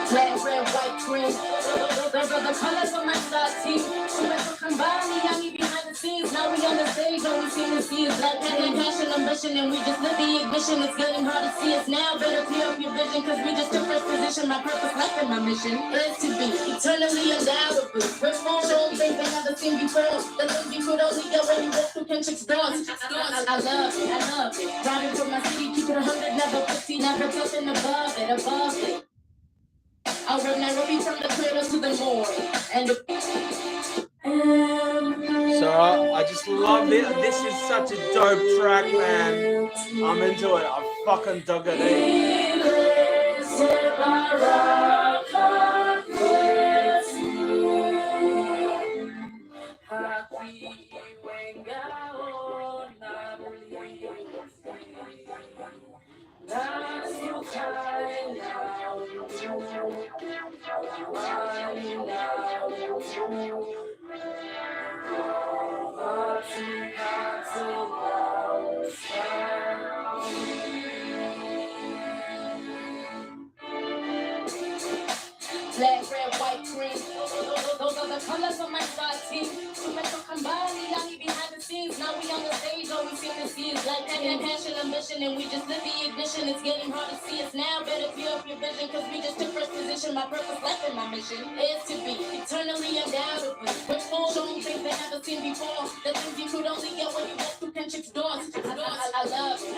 Black, red, white, green. Those are the colors of my star team. Whoever combine me, I'm behind the scenes. Now we on the stage, all we seem to see is black passion, ambition, and we just live the ignition. It's getting hard to see us now. Better clear up your vision, cause we just took first position. My purpose, life, and my mission is to be eternally undoubtedly. We're more than things they never seen before. The things you could only get when you walk through Kendrick's doors. I love it. Riding for my city, keep it 100, never 50, never something above it. I'll run Nairobi from the cradle to the morning. So I just love it. This is such a dope track, man. I'm into it. I fucking dug it. Black, red, white, green. Those are the colors of my star team. Whoever combine me, I'm behind the scenes. Now we on the stage, all we seem to see is black passion, ambition, and we just live the ignition. It's getting hard to see us now. Better clear up your vision, cause we just took first position. My purpose, life, and my mission is to be eternally undoubtedly. We're full, showing things they never seen before. The things you could only get when you walk through Kendrick's doors. I love it.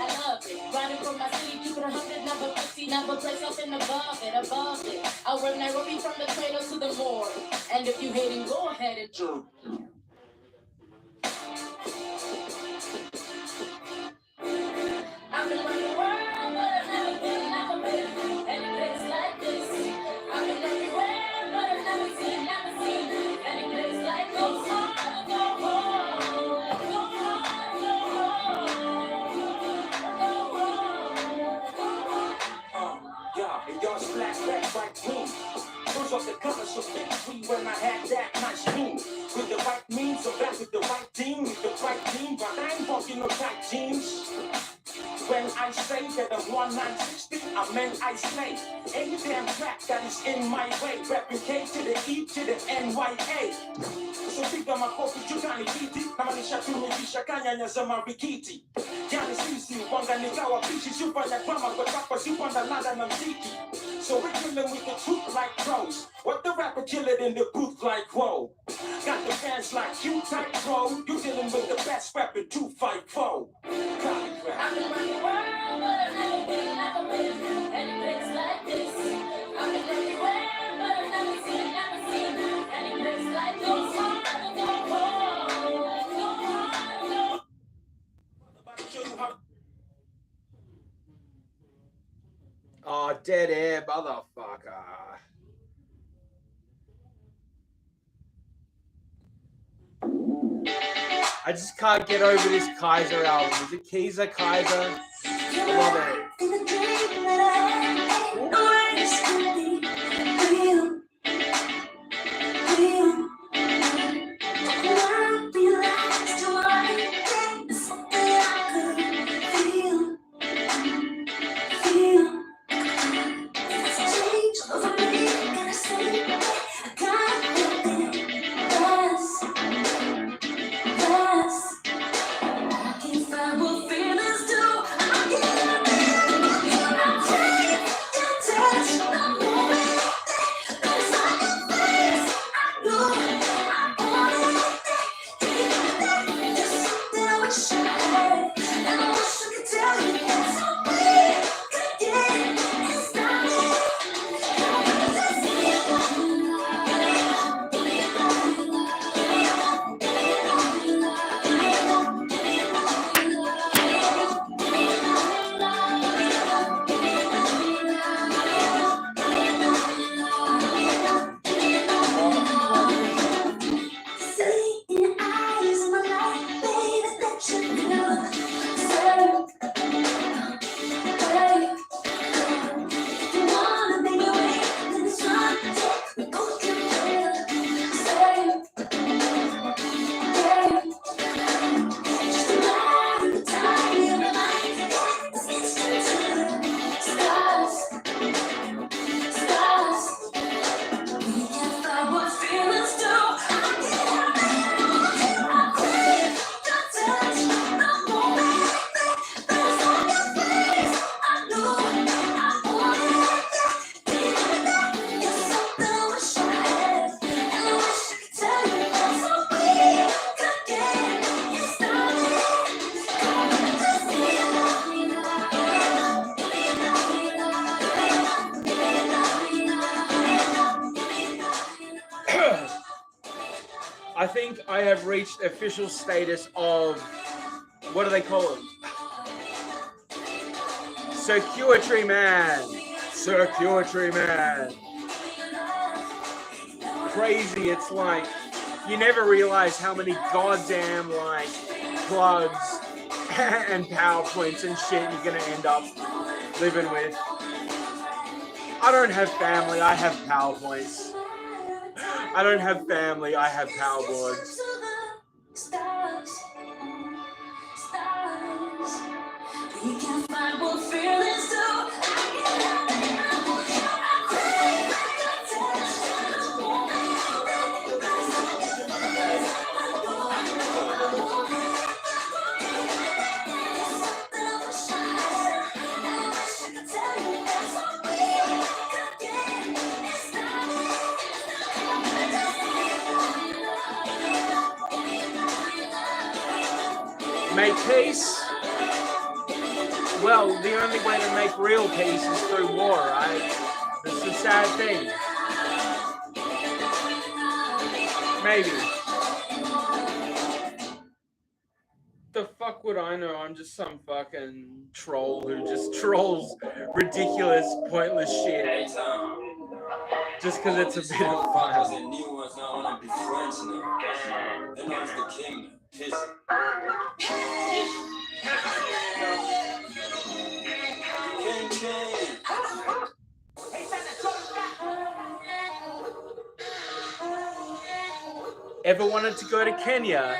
Riding from my city, keep it 100, never 50, never place something above it. I'll run Nairobi from the cradle to the morning. And if you hating, go ahead and jump. I've been around the world, but I've never been any place like this. I've been everywhere, but I've never seen any place like this. Go hard, go home. Go hard, go home. Yeah, and y'all black, red, white, green. Those are the colors of victory when I had that nice team. With the white mean, so back with the white team. With the white team, but I ain't walking no tight jeans. When I say that I'm 1960, I meant I slay. Any damn track that is in my way. Rapping K to the E to the NYA. So piga makofi jukani kiti. Kama nishatumikisha kanya nyaza marikiti. Yani sisi, wanga nikawa pishi. Super ya grama kwa chapa, super na lada na mziki. So we're killing with the truth like pros. What the rapper kill it in the booth like whoa. Got the fans like you type pro. You dealing with the best rapper 254. I've been around the world, but I've never been any place like this. I've been everywhere, but I've never seen any place like this. Go hard, go home. Oh, dead air, motherfucker. I just can't get over this Kaiser album. Is it Kaiser? I love it. I have reached official status of, what do they call it? Circuitry man. Circuitry man. Crazy. It's like, you never realize how many goddamn, like, plugs and PowerPoints and shit you're gonna end up living with. I don't have family, I have PowerPoints. I don't have family, I have PowerBoards. We can find what feelings do. Make peace? Well, the only way to make real peace is through war, right? It's a sad thing. Maybe. The fuck would I know? I'm just some fucking troll who just trolls ridiculous, pointless shit. Just because it's a bit of fun. Ever wanted to go to Kenya?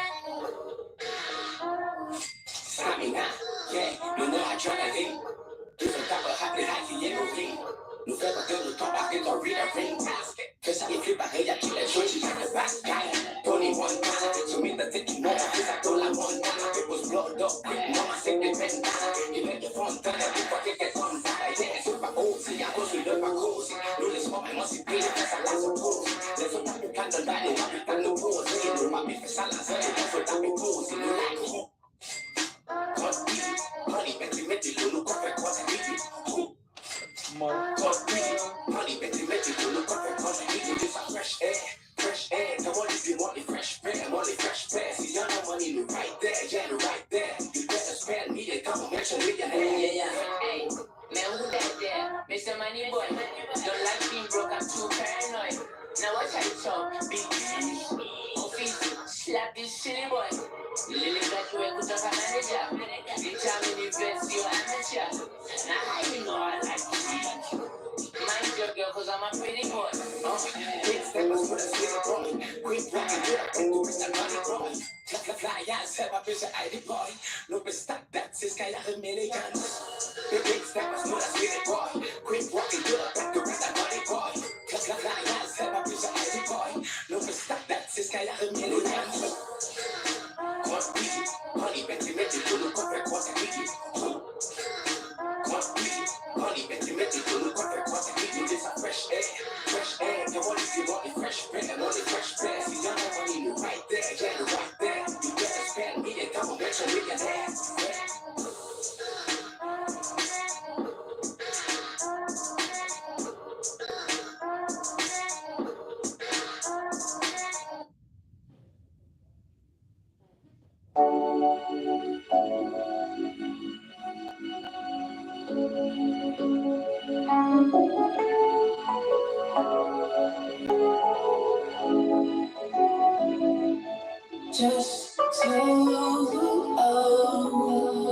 Just slow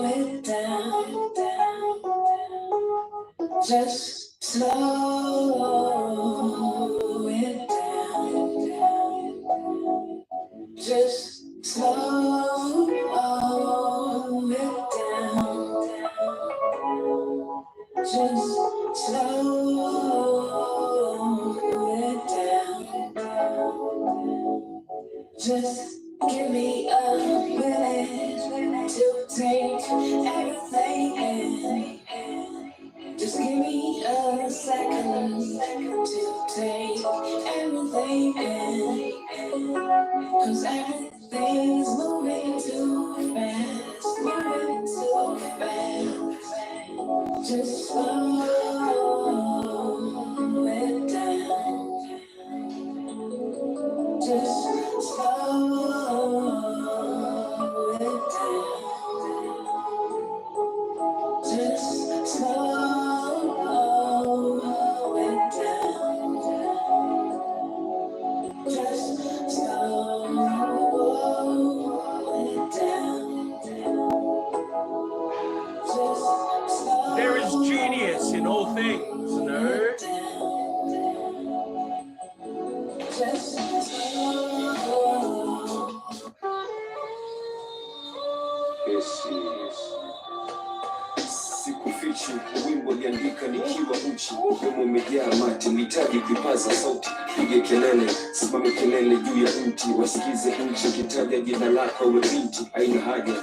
it down. Just slow it down. Just slow it down. Just slow it down. Just give me a minute to take everything in. Just give me a second to take everything beautiful things, you know? Sikufichi, wimbo liandika nikiwa uchi, mdomo umejaa mate, nihitaji kupaza sauti, pige kelele, simame kelele juu ya mti, wasikize nchi kitaja jina lako we binti, haina haja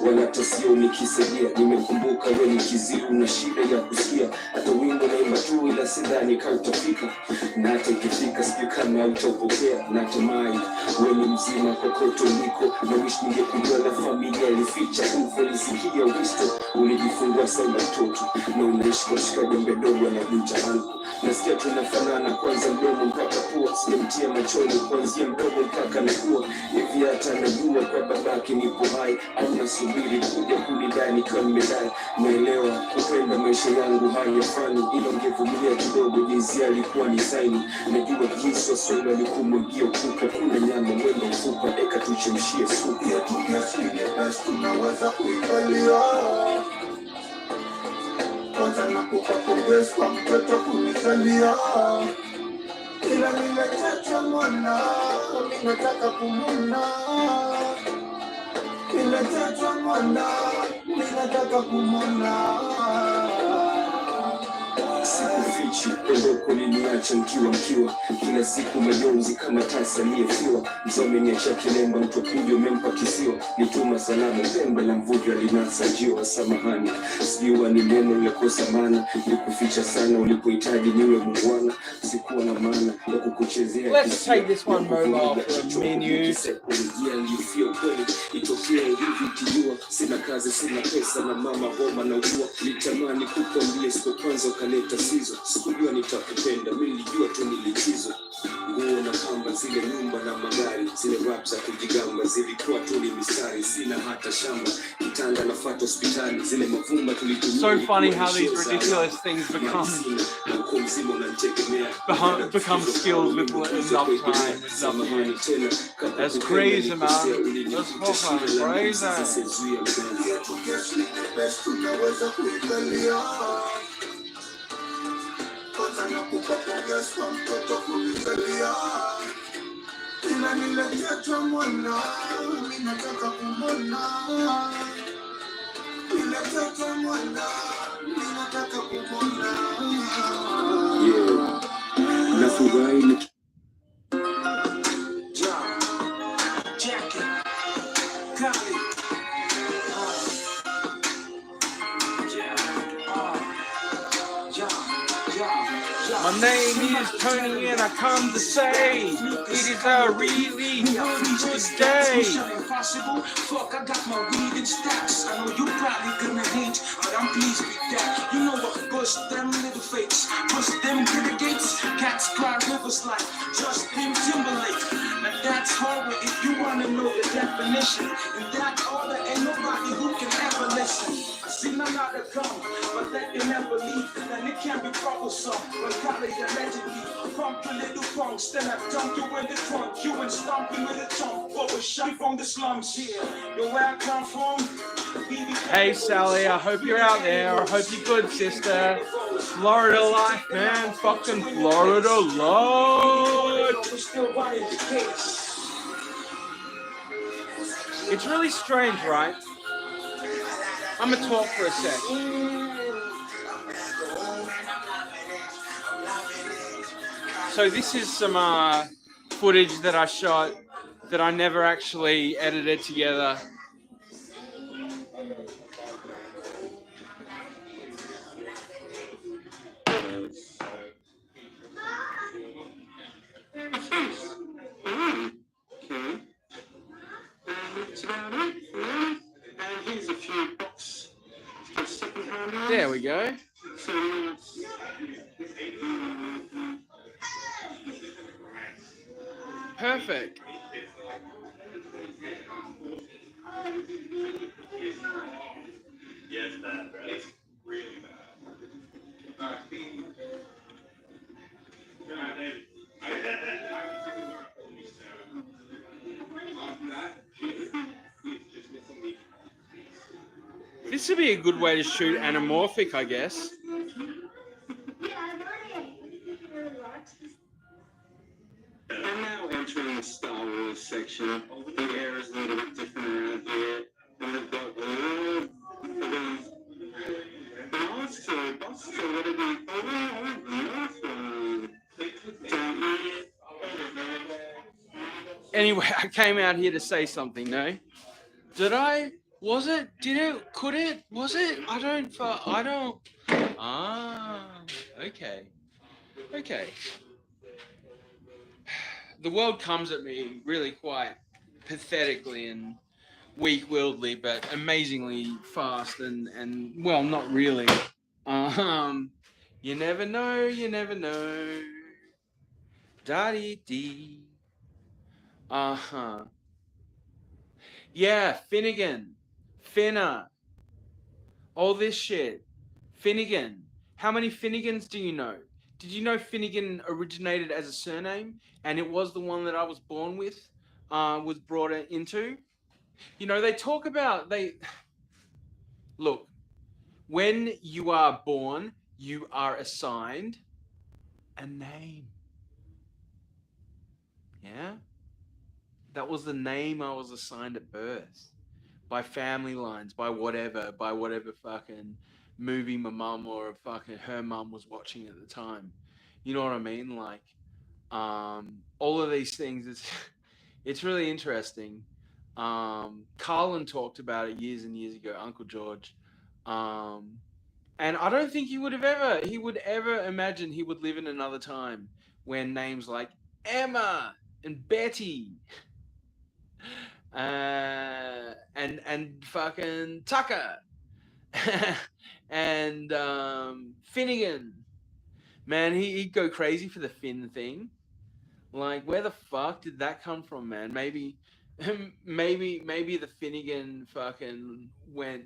wala tasio nikisaidia, nimekumbuka wewe ni kiziru na shida ya kusikia, hata wimbo naimba tu ila sidhani kama utafika, na hata ikifika sijui kama utapokea, natamai wewe ni mzima kokote uliko, na wish ningekujua na familia ilificha, ufolisikia wisto, ulijifungua sana mtoto, na unaishi kwa shikaji mdogo na mtaani. Nasikia tunafanana kwanza mdomo mpaka pua, simemtia machoni kuanzia mdogo mpaka nakuwa hivi, hata najua kwa babake nipo hai, au nasubiri kuja kunidai nikiwa nimedai. Naelewa kupenda maisha yangu hayafani, ila ungevumilia kidogo, jinsi alikuwa ni saini. Najua jinsi waswahili walikumwagia ukuka, kuna nyama mwendo mfupa, eka tuchemshie supu ya tukiasile, basi tunaweza kuikalia. Kwanza nakupa pongezi kwa mtoto kunizalia, ila nimechacha mwana, ninataka kumwona. Nimechacha mwana, ninataka kumwona. Sikufichi, ondoko liniacha mkiwa kila siku majonzi kama tasa aliyefiwa, mzome niacha kilemba, mtu kuja umempa kisiwa, nituma salamu pembe la mvuvi alinasa jiwa, samahani sijua ni neno lilokosa maana, nikuficha sana ulipohitaji niwe mungwana, sikuwa na maana ya kukuchezea. Let's take this one mobile for a menu. Itokea hivi kijua, sina kazi sina pesa na mama homa na ugua, nitamani kukwambia siku kwanza ukaleta sizo, sikujua nitakupenda, mimi nilijua tu nilichizo, nguo na kamba, zile nyumba na magari, zile rap za kujigamba, zilikuwa tu ni mistari, sina hata shamba, kitanda nafuata hospitali, zile mavumba tulitumia. So funny how these ridiculous things become skills with enough time, with enough. That's crazy, man. That's fucking crazy. My name is Tony and I come to say it is a really good day. Fuck, I got my weed in stacks. I know you probably gonna hate, but I'm pleased with that. You know what? Push them little fakes, push them gates. Cats cry rivers like Justin Timberlake. Now that's horror if you wanna know the definition. In that order, ain't nobody who can ever listen. I see none of the come, but that they never leave. And it can be troublesome when college allegedly pump the little punks. Then I dump you in the trunk, you and stomping with a tongue. But we're shot from the slums here. Yo, where I come from. Hey Sally, I hope you're out there. I hope you're good, sister. Florida life, man. Fucking Florida life. It's really strange, right? I'm gonna talk for a sec. So this is some footage that I shot that I never actually edited together. There we go. Perfect. Yes, bad, bro. It's really bad. All right. Good night, David. This would be a good way to shoot anamorphic, I guess. Anyway, I came out here to say something, no? Did I? Was it? Did it? Could it? Was it? I don't. Ah, okay. Okay. The world comes at me really quite pathetically and weak-willedly, but amazingly fast and well, not really. Um, you never know. You never know. Da dee dee. Uh huh. Yeah, Finnegan, Finna, all this shit. Finnegan. How many Finnegans do you know? Did you know Finnegan originated as a surname and it was the one that I was born with, was brought into? You know, they talk about, they, look, when you are born, you are assigned a name. Yeah? That was the name I was assigned at birth. By family lines, by whatever fucking movie my mum or fucking her mum was watching at the time. You know what I mean? Like, all of these things. It's really interesting. Carlin talked about it years and years ago. Uncle George, um, and I don't think he would ever imagine he would live in another time when names like Emma and Betty and fucking Tucker and Finnegan. Man, he'd go crazy for the Finn thing. Like, where the fuck did that come from, man? Maybe the Finnegan fucking went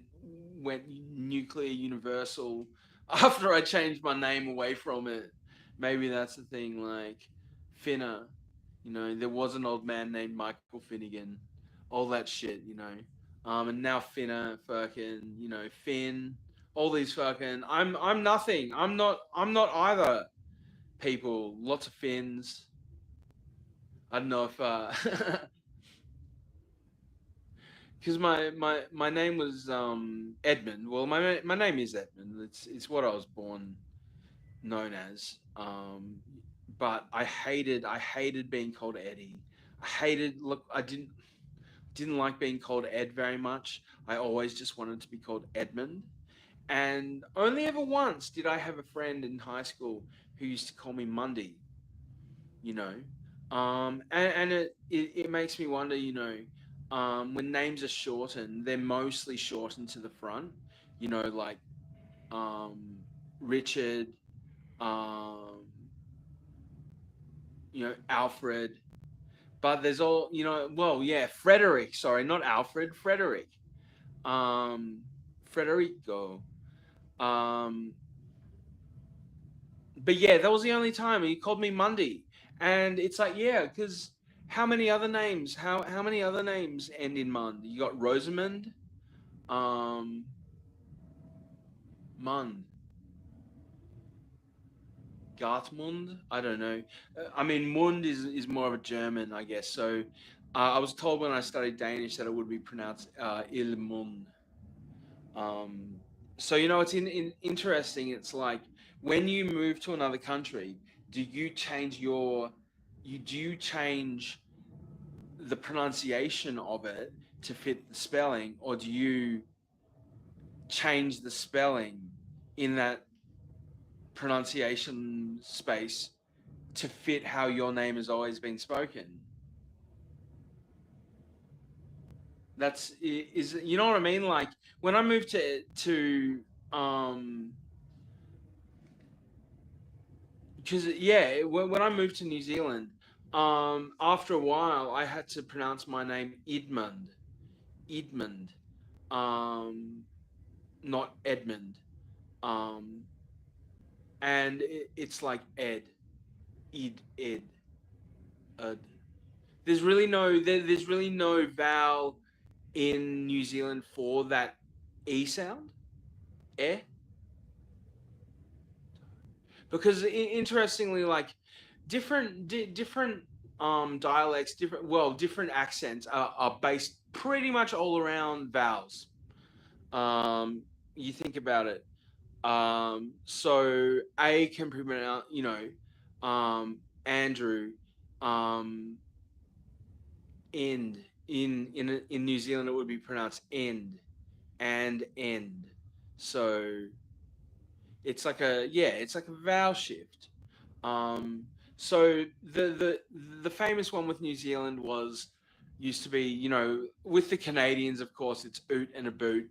nuclear universal after I changed my name away from it. Maybe that's the thing. Like, Finna, there was an old man named Michael Finnegan, all that shit, and now Finna, fucking, Finn, all these fucking. I'm nothing. I'm not either. People, lots of Finns. I don't know if because my name was Edmund. Well, my name is Edmund. It's what I was born known as. But I hated being called Eddie. I didn't like being called Ed very much. I always just wanted to be called Edmund. And only ever once did I have a friend in high school who used to call me Mundy. you know and it makes me wonder, when names are shortened, they're mostly shortened to the front, like um Richard, um Alfred, but there's all, well, yeah, Frederick, sorry, not Alfred, Frederick, um Frederico, um but yeah, that was the only time he called me Monday, and it's like, yeah, because how many other names? How many other names end in Mund? You got Rosamund, um, Mund, Gartmund. I don't know. I mean, Mund is more of a German, I guess. So I was told when I studied Danish that it would be pronounced Ilmund. Um, so it's interesting. It's like when you move to another country, do you change do you change the pronunciation of it to fit the spelling, or do you change the spelling in that pronunciation space to fit how your name has always been spoken? Is you know what I mean? Like when I moved um because yeah, when I moved to New Zealand, after a while I had to pronounce my name Edmund, um, not Edmund, um, and it's like Ed, Ed. There's really no vowel in New Zealand for that e sound, eh, because interestingly, like different dialects, different accents are based pretty much all around vowels. You think about it. So A can be pronounced, Andrew, um, end. In New Zealand, it would be pronounced end and end. So it's like a vowel shift. Um, so the famous one with New Zealand was used to be, with the Canadians, of course, it's oot and a boot.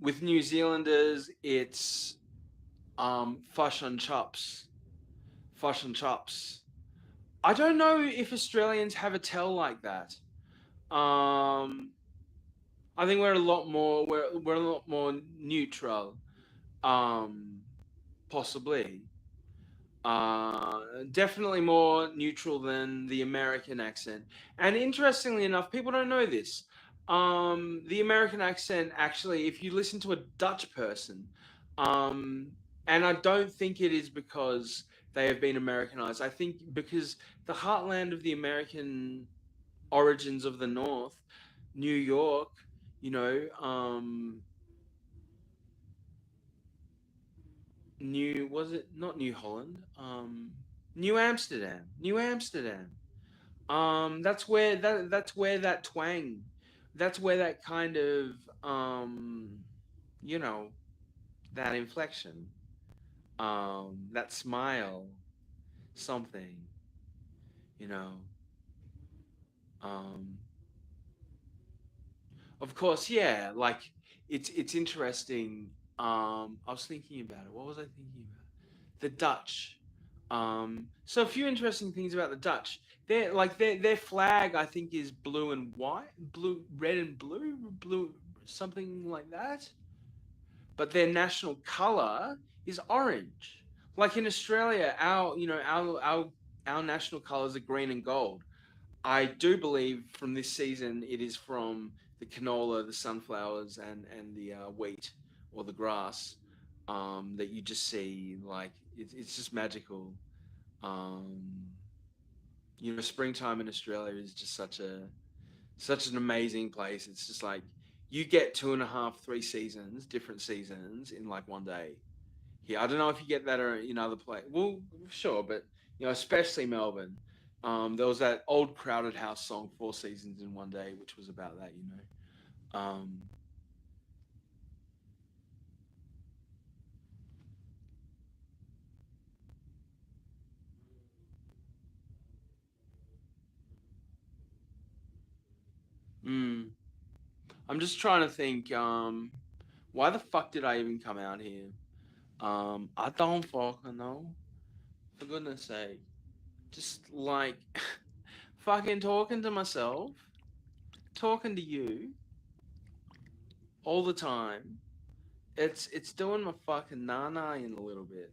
With New Zealanders, it's fish and chops, fish and chops. I don't know if Australians have a tell like that. Um, I think we're a lot more neutral. Um, possibly. Definitely more neutral than the American accent. And interestingly enough, people don't know this. The American accent actually, if you listen to a Dutch person, um, and I don't think it is because they have been Americanized. I think because the heartland of the American origins of the North, New York, you know, New was it not New Holland? New Amsterdam. New Amsterdam. That's where that twang, that's where that kind of you know, that inflection, that smile, something, you know. Um of course, yeah, like it's interesting. I was thinking about it. What was I thinking about? The Dutch. So a few interesting things about the Dutch. Their flag, I think, is blue and white, blue, red and blue, something like that. But their national color is orange. Like in Australia, our national colors are green and gold. I do believe from this season it is from the canola, the sunflowers, and the wheat or the grass, that you just see. Like it's just magical. Um, springtime in Australia is just such an amazing place. It's just like you get 2.5, 3 seasons, different seasons in like one day. Yeah, I don't know if you get that or in other places. Well, sure, but especially Melbourne. There was that old Crowded House song, Four Seasons in One Day, which was about that. Mm, I'm just trying to think. Why the fuck did I even come out here? I don't fucking know. For goodness sake, just like fucking talking to myself, talking to you all the time. It's doing my fucking nana in a little bit.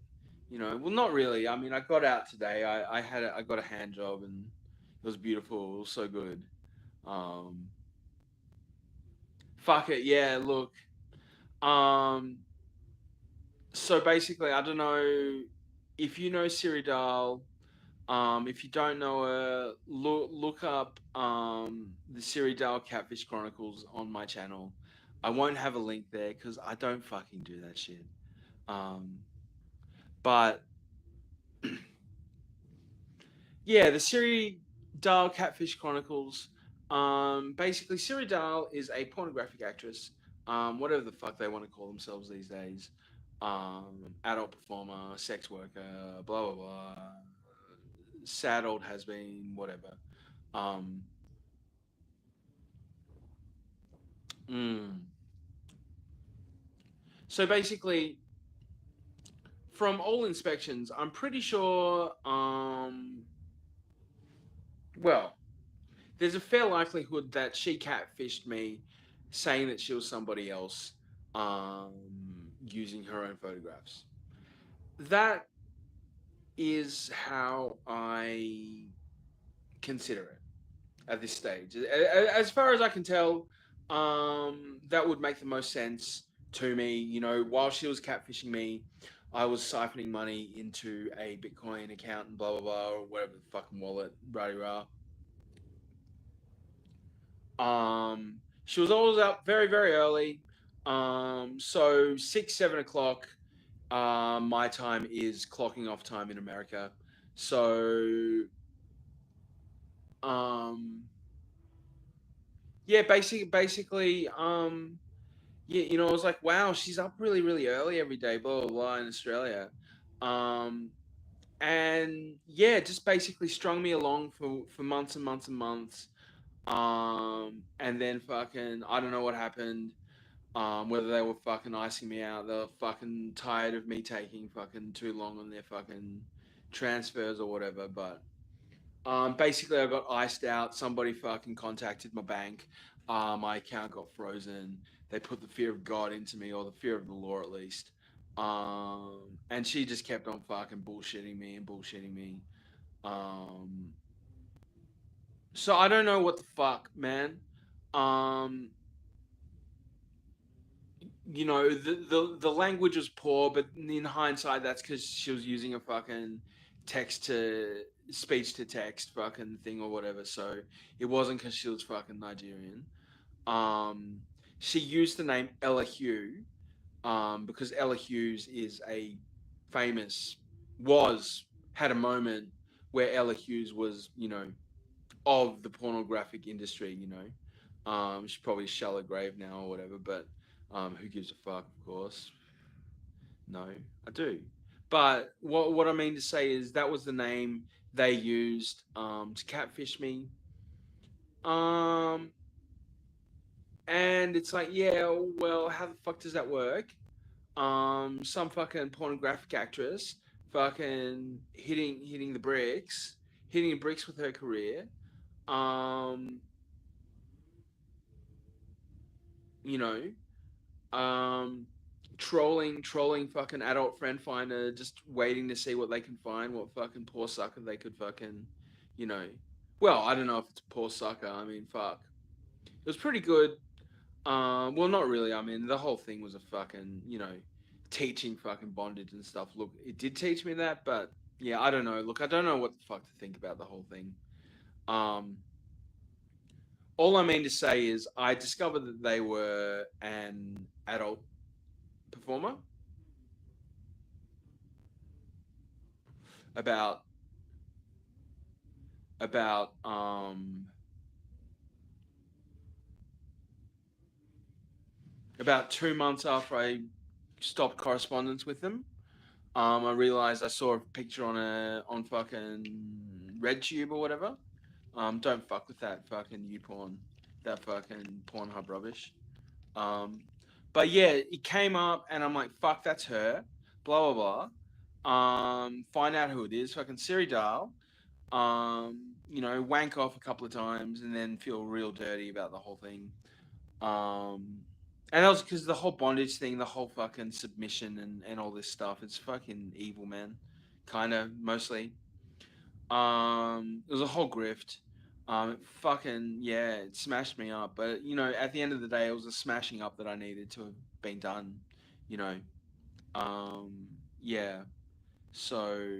Well, not really. I mean, I got out today. I got a hand job and it was beautiful. It was so good. Um, fuck it. Yeah. Look. Um, so basically, I don't know if you know Siri Dahl. If you don't know her, look up the Siri Dahl Catfish Chronicles on my channel. I won't have a link there because I don't fucking do that shit. Um, but yeah, the Siri Dahl Catfish Chronicles. Basically, Siri Dahl is a pornographic actress. Whatever the fuck they want to call themselves these days. Adult performer, sex worker, blah blah blah. Sad old has been, whatever. Um, mm. So basically, from all inspections, I'm pretty sure. Well, there's a fair likelihood that she catfished me, saying that she was somebody else, um, using her own photographs. That is how I consider it at this stage. As far as I can tell, that would make the most sense to me. While she was catfishing me, I was siphoning money into a Bitcoin account and blah blah blah, or whatever the fucking wallet, rah rah. She was always up very, very early. So 6, 7 o'clock, my time is clocking off time in America. So, Yeah, basically, yeah, you know, I was like, wow, she's up really, really early every day, blah blah blah, in Australia. Um, and yeah, just basically strung me along for months and months and months. And then fucking, I don't know what happened. Whether they were fucking icing me out, they were fucking tired of me taking fucking too long on their fucking transfers or whatever. But basically, I got iced out. Somebody fucking contacted my bank. My account got frozen. They put the fear of God into me, or the fear of the law at least. And she just kept on fucking bullshitting me and bullshitting me. Um, so I don't know what the fuck, man. Um, you know, the language was poor, but in hindsight, that's because she was using a fucking text to speech to text fucking thing or whatever. So it wasn't because she was fucking Nigerian. Um, she used the name Ella Hugh, because Ella Hughes is a famous was had a moment where Ella Hughes was, you know, of the pornographic industry, you know. She's probably shallow grave now or whatever, but who gives a fuck, of course. No, I do. But what I mean to say is that was the name they used to catfish me. Um, and it's like, yeah, well, how the fuck does that work? Some fucking pornographic actress fucking hitting the bricks with her career. Um, you know, trolling fucking adult friend finder, just waiting to see what they can find, what fucking poor sucker they could fucking, you know. Well, I don't know if it's a poor sucker. I mean, fuck. It was pretty good. Well, not really. I mean, the whole thing was a fucking, you know, teaching fucking bondage and stuff. Look, it did teach me that, but yeah, I don't know. Look, I don't know what the fuck to think about the whole thing. Um, all I mean to say is I discovered that they were an adult performer about about um about 2 months after I stopped correspondence with them. I realized I saw a picture on fucking RedTube or whatever. Don't fuck with that fucking YouPorn, that fucking Pornhub rubbish. Um, but yeah, it came up and I'm like, fuck, that's her. Blah blah blah. Find out who it is. Fucking Siri DAHL. You know, wank off a couple of times and then feel real dirty about the whole thing. Um, and that was because the whole bondage thing, the whole fucking submission and all this stuff. It's fucking evil, man. Kind of mostly. It was a whole grift. It fucking yeah, it smashed me up. But you know, at the end of the day, it was a smashing up that I needed to have been done. You know. Yeah. So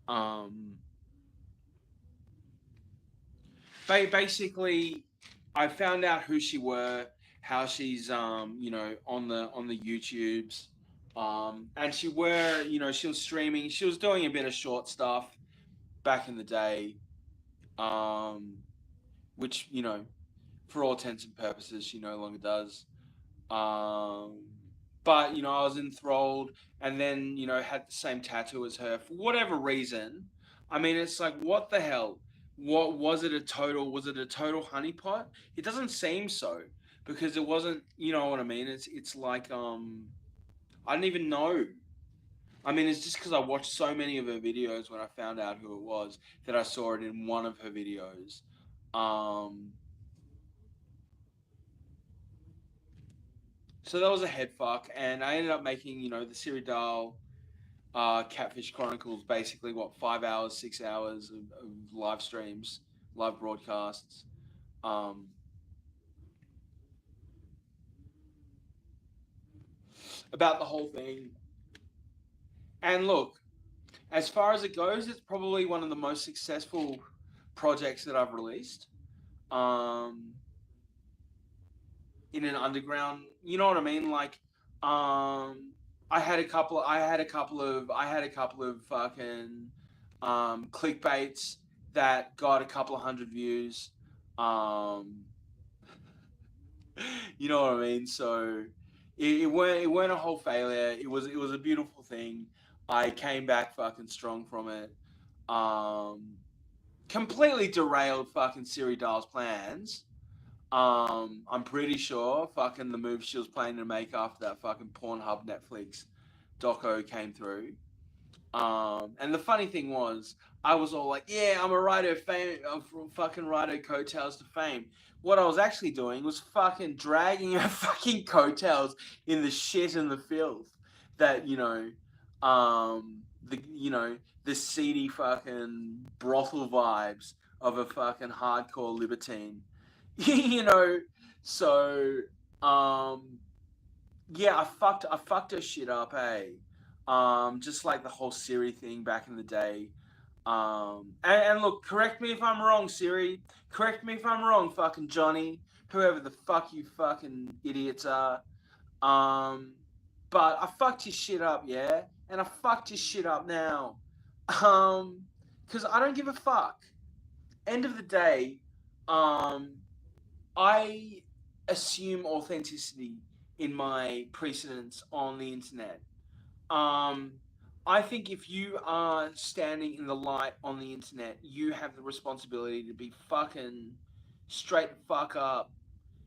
um, basically, I found out who she were, how she's you know, on the YouTubes, and you know, she was streaming, she was doing a bit of short stuff back in the day, um, which you know, for all intents and purposes, she no longer does. Um, but you know, I was enthralled, and then you know, had the same tattoo as her for whatever reason. I mean, it's like, what the hell? What was it? A total? Was it a total honeypot? It doesn't seem so because it wasn't. You know what I mean? It's like I didn't even know. I mean, it's just because I watched so many of her videos when I found out who it was that I saw it in one of her videos. Um, so that was a head fuck, and I ended up making, you know, the Siri Dahl Catfish Chronicles, basically what, 5 hours, 6 hours of live streams, live broadcasts, um, about the whole thing. And look, as far as it goes, it's probably one of the most successful projects that I've released. Um, in an underground, you know what I mean? Like, I had a couple of fucking clickbaits that got a couple of hundred views. You know what I mean? So it weren't a whole failure. It was a beautiful thing. I came back fucking strong from it. Completely derailed fucking Siri DAHL's plans. I'm pretty sure fucking the move she was planning to make after that fucking Pornhub Netflix doco came through. And the funny thing was, I was all like, "Yeah, I'm a rider of fame. I'm from fucking rider coattails to fame." What I was actually doing was fucking dragging her fucking coattails in the shit and the filth that the seedy fucking brothel vibes of a fucking hardcore libertine, you know. So, um, yeah, I fucked her shit up, hey. Just like the whole Siri thing back in the day. And look, correct me if I'm wrong, Siri. Correct me if I'm wrong, fucking Johnny. Whoever the fuck you fucking idiots are. Um, but I fucked his shit up, yeah? And I fucked his shit up now. Because I don't give a fuck. End of the day, um, I assume authenticity in my precedence on the internet. Um, I think if you are standing in the light on the internet, you have the responsibility to be fucking straight the fuck up.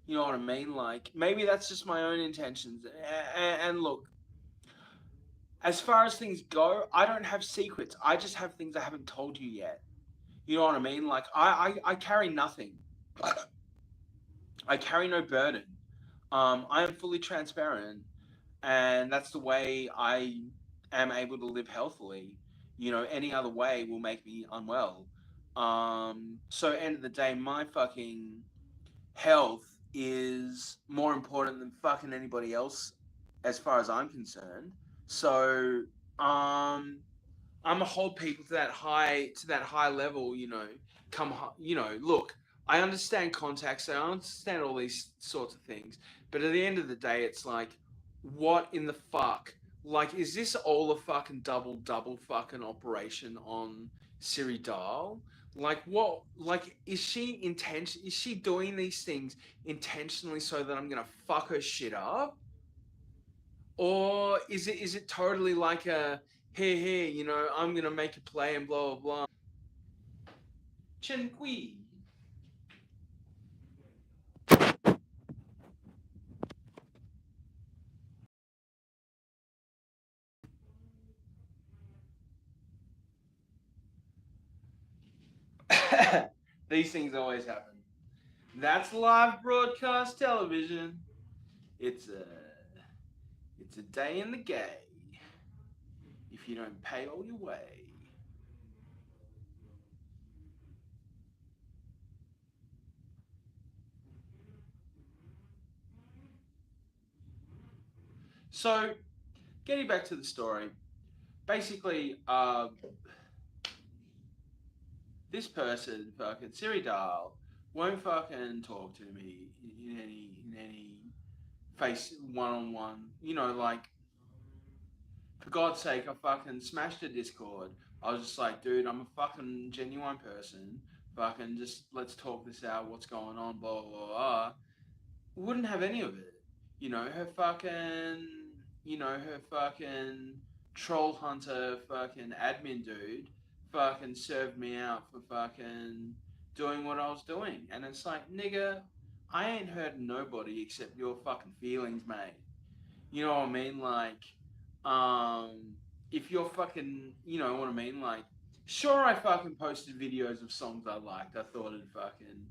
You know what I mean? Like, maybe that's just my own intentions. And look, as far as things go, I don't have secrets. I just have things I haven't told you yet. You know what I mean? Like, I carry nothing. I carry no burden. I am fully transparent, and that's the way I am able to live healthily. Any other way will make me unwell. So end of the day, my fucking health is more important than fucking anybody else, as far as I'm concerned. So I'm a hold people to that high level. Look, I understand context, I understand all these sorts of things, but at the end of the day, it's like, what in the fuck? Like, is this all a fucking double fucking operation on Siri Dahl? Like, what? Like, is she doing these things intentionally so that I'm gonna fuck her shit up? Or is it totally like a here, I'm gonna make a play and blah blah blah. Chen Kui. These things always happen. That's live broadcast television. It's a day in the gay. If you don't pay all your way. So, getting back to the story, basically, this person, fucking Siri Dahl, won't fucking talk to me in any face one on one. Like, for God's sake, I fucking smashed a Discord. I was just like, dude, I'm a fucking genuine person. Fucking just let's talk this out. What's going on? Blah blah blah. Wouldn't have any of it. Her fucking troll hunter fucking admin dude fucking served me out for fucking doing what I was doing. And it's like, nigga, I ain't hurt nobody except your fucking feelings, mate. You know what I mean? Like, um, if you're fucking, you know what I mean? Like, sure, I fucking posted videos of songs I liked. I thought it'd fucking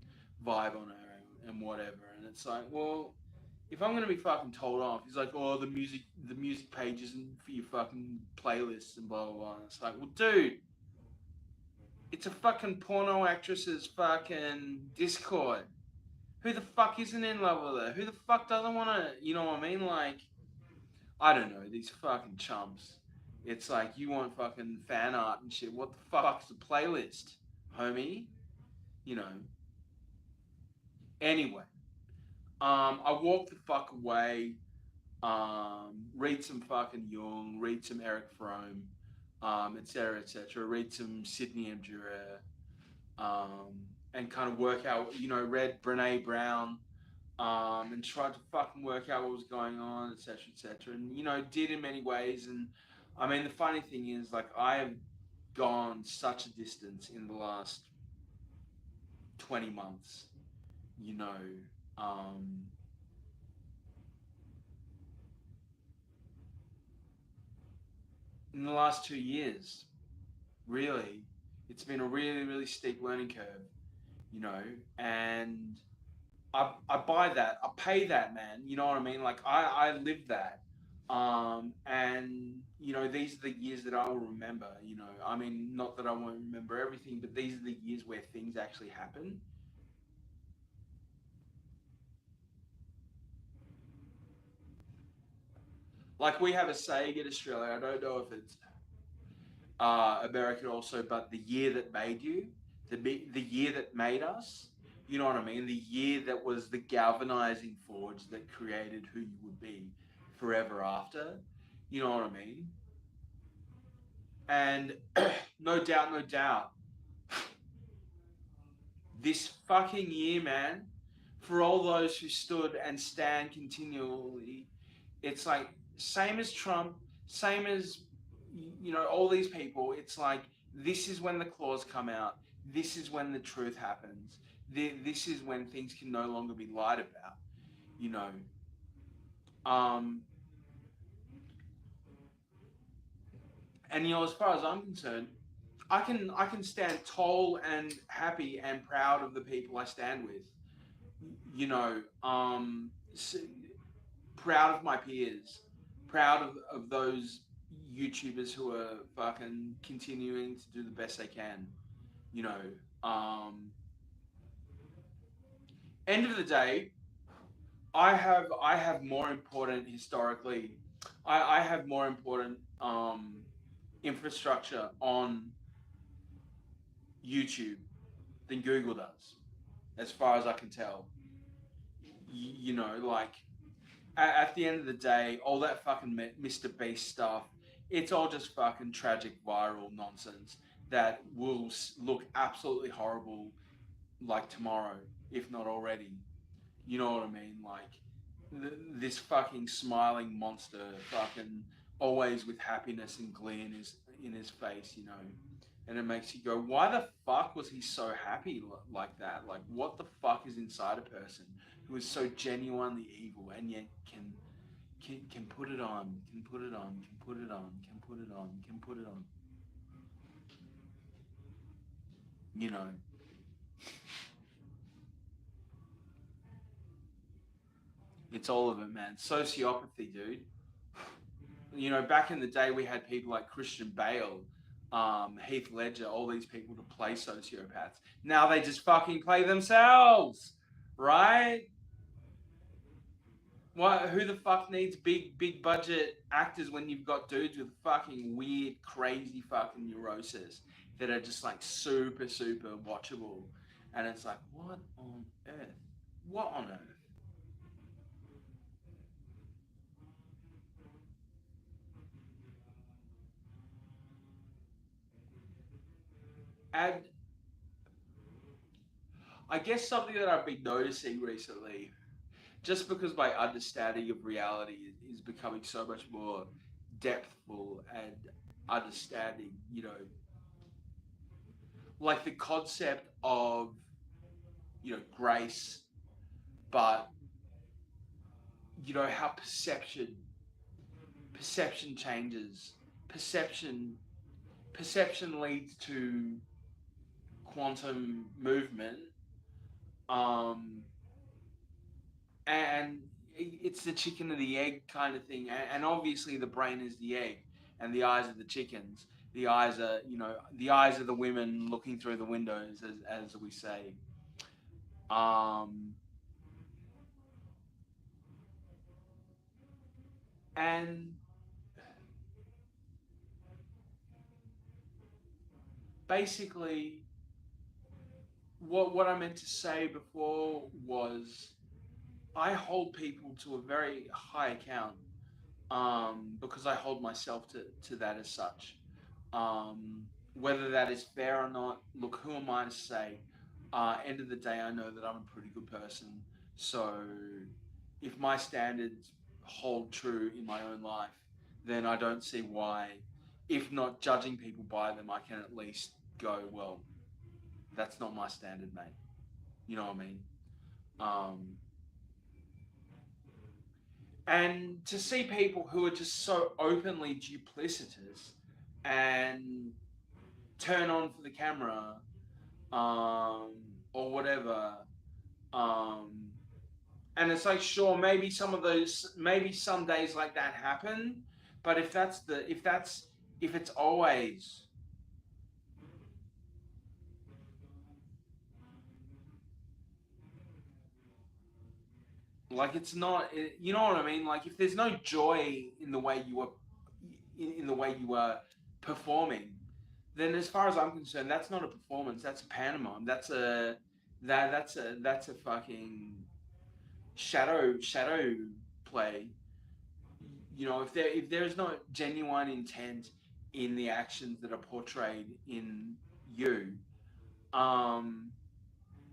vibe on her and whatever. And it's like, well, if I'm gonna be fucking told off, he's like, oh, the music page isn't for your fucking playlists and blah blah blah. And it's like, well, dude, it's a fucking porno actress's fucking Discord. Who the fuck isn't in love with her? Who the fuck doesn't want to? You know what I mean? Like, I don't know, these fucking chumps. It's like, you want fucking fan art and shit. What the fuck's the playlist, homie? You know. Anyway, I walked the fuck away. Read some fucking Jung, read some Eric Fromm, etc., etc. Read some Sidney M. Durer. and kind of work out, read Brene Brown, and tried to fucking work out what was going on, etc., etc., and did in many ways. And I mean, the funny thing is, like, I have gone such a distance in the last 20 months, you know, um, in the last 2 years, really, it's been a really, really steep learning curve, and I buy that. I pay that, man. You know what I mean? Like I live that. And these are the years that I will remember. I mean, not that I won't remember everything, but these are the years where things actually happen. Like we have a saying in Australia. I don't know if it's American also, but the year that made you, the year that made us. You know what I mean? The year that was the galvanizing forge that created who you would be forever after. You know what I mean? And no doubt, no doubt, this fucking year, man, for all those who stood and stand continually, it's like same as Trump, same as all these people. It's like this is when the claws come out. This is when the truth happens. This is when things can no longer be lied about. You know, um, and as far as I'm concerned, I can stand tall and happy and proud of the people I stand with. You know, proud of my peers, proud of those YouTubers who are fucking continuing to do the best they can. You know, um, end of the day, I have more important historically. I have more important infrastructure on YouTube than Google does, as far as I can tell. Like at the end of the day, all that fucking Mr. Beast stuff, it's all just fucking tragic viral nonsense that will look absolutely horrible like tomorrow, if not already. You know what I mean? Like this fucking smiling monster, fucking always with happiness and glee in his face, and it makes you go, why the fuck was he so happy like that? Like, what the fuck is inside a person who is so genuinely evil and yet can put it on, can put it on, can put it on, can put it on, can put it on? You know, it's all of it, man. Sociopathy, dude. Back in the day, we had people like Christian Bale, Heath Ledger, all these people to play sociopaths. Now they just fucking play themselves, right? What? Who the fuck needs big budget actors when you've got dudes with fucking weird, crazy fucking neurosis that are just like super, super watchable? And it's like, what on earth? What on earth? And I guess something that I've been noticing recently, just because my understanding of reality is becoming so much more depthful and understanding, like the concept of, grace, but how perception changes, perception perception leads to quantum movement, um, and it's the chicken or the egg kind of thing. And obviously, the brain is the egg, and the eyes are the chickens. The eyes are the women looking through the windows, as we say. Um, and basically, what I meant to say before was I hold people to a very high account, because I hold myself to that as such. Um, Whether that is fair or not, look, who am I to say? End of the day, I know that I'm a pretty good person. So if my standards hold true in my own life, then I don't see why, if not judging people by them, I can at least go, well, that's not my standard, mate. You know what I mean? Um, and to see people who are just so openly duplicitous and turn on for the camera, um, or whatever, um, and it's like, sure, maybe some of those, maybe some days like that happen, but if it's always, like, it's not, you know what I mean, like, if there's no joy in the way you are, in the way you are performing, then as far as I'm concerned, that's not a performance, that's a pantomime, that's a fucking shadow play. You know, if there is no genuine intent in the actions that are portrayed in you, um,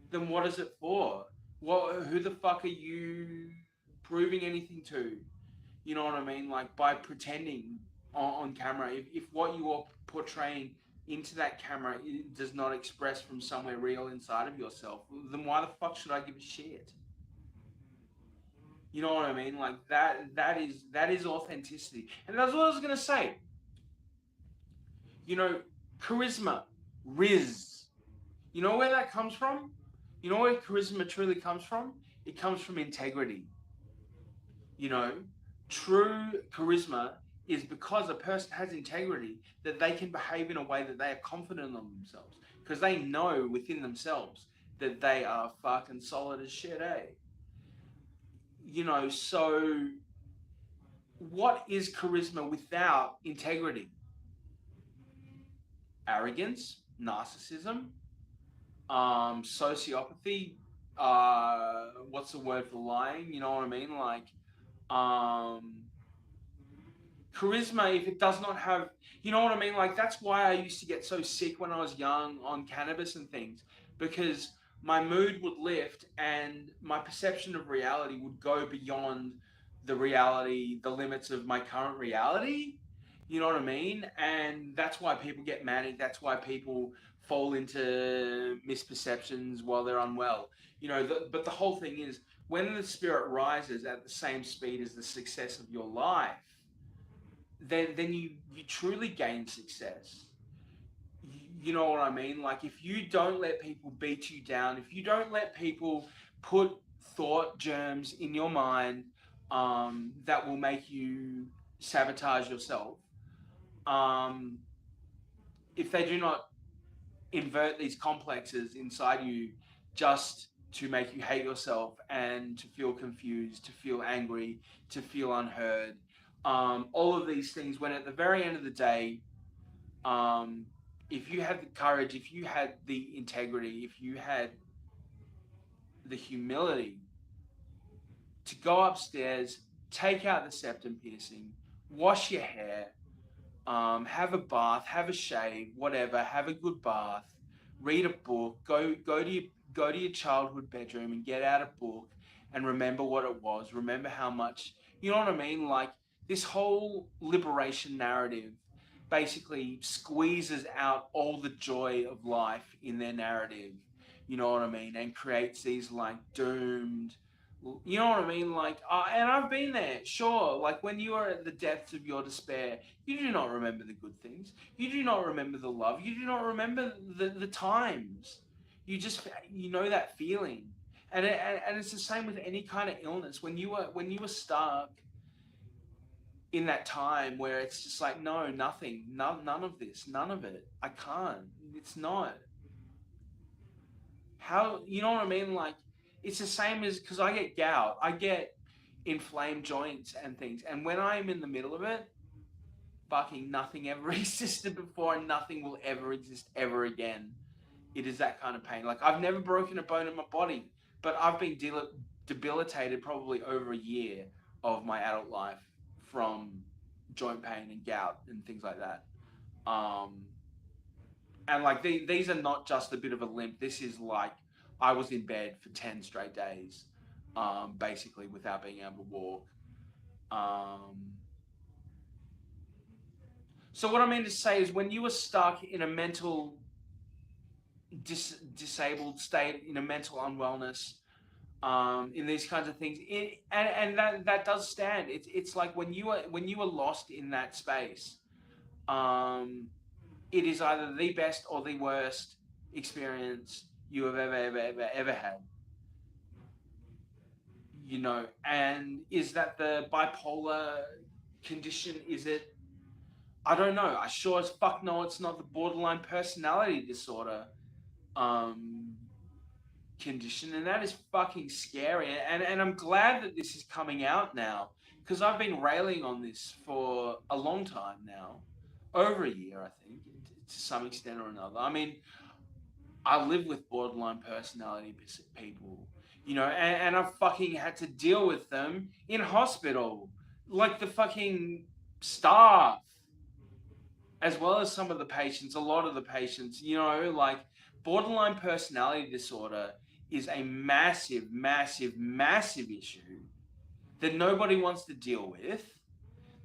then what is it for? Who the fuck are you proving anything to? You know what I mean? Like, by pretending on camera, if what you are portraying into that camera does not express from somewhere real inside of yourself, then why the fuck should I give a shit? You know what I mean? Like, that is authenticity. And that's what I was gonna say. You know, charisma, Riz. You know where that comes from? You know where charisma truly comes from? It comes from integrity. You know, true charisma is because a person has integrity, that they can behave in a way that they are confident of themselves. Because they know within themselves that they are fucking solid as shit, eh? You know, so what is charisma without integrity? Arrogance, narcissism, sociopathy. What's the word for lying? You know what I mean? Like, um, charisma, if it does not have, you know what I mean? Like, that's why I used to get so sick when I was young on cannabis and things, because my mood would lift and my perception of reality would go beyond the reality, the limits of my current reality. You know what I mean? And that's why people get manic. That's why people fall into misperceptions while they're unwell. You know, but the whole thing is, when the spirit rises at the same speed as the success of your life, then you truly gain success. You know what I mean? Like, if you don't let people beat you down, if you don't let people put thought germs in your mind, that will make you sabotage yourself, um, if they do not invert these complexes inside you just to make you hate yourself and to feel confused, to feel angry, to feel unheard, all of these things, when at the very end of the day, um, if you had the courage, if you had the integrity, if you had the humility to go upstairs, take out the septum piercing, wash your hair, have a bath, have a shave, whatever, have a good bath, read a book, go to your childhood bedroom and get out a book and remember what it was. Remember how much, you know what I mean? Like, this whole liberation narrative basically squeezes out all the joy of life in their narrative. You know what I mean? And creates these, like, doomed, you know what I mean? Like, and I've been there, sure. Like, when you are at the depths of your despair, you do not remember the good things. You do not remember the love. You do not remember the times. You know that feeling. And it's the same with any kind of illness. When you were stuck in that time where it's just like, no, nothing, none of this, none of it. I can't. It's not. How, you know what I mean? Like, it's the same as, because I get gout, I get inflamed joints and things, and when I'm in the middle of it, fucking nothing ever existed before, and nothing will ever exist ever again. It is that kind of pain. Like, I've never broken a bone in my body, but I've been debilitated probably over a year of my adult life from joint pain and gout and things like that. Um, And like these are not just a bit of a limp. This is like I was in bed for 10 straight days, basically without being able to walk. So what I mean to say is when you are stuck in a mental disabled state, in a mental unwellness, in these kinds of things, and that does stand. It's like when you are lost in that space, it is either the best or the worst experience you have ever had. You know, and is that the bipolar condition? Is it? I don't know. I sure as fuck know it's not the borderline personality disorder condition, and that is fucking scary. And I'm glad that this is coming out now, because I've been railing on this for a long time now, over a year, I think, to some extent or another. I mean, I live with borderline personality people, you know, and I've fucking had to deal with them in hospital, like the fucking staff, as well as some of the patients, a lot of the patients, you know, like borderline personality disorder is a massive, massive, massive issue that nobody wants to deal with.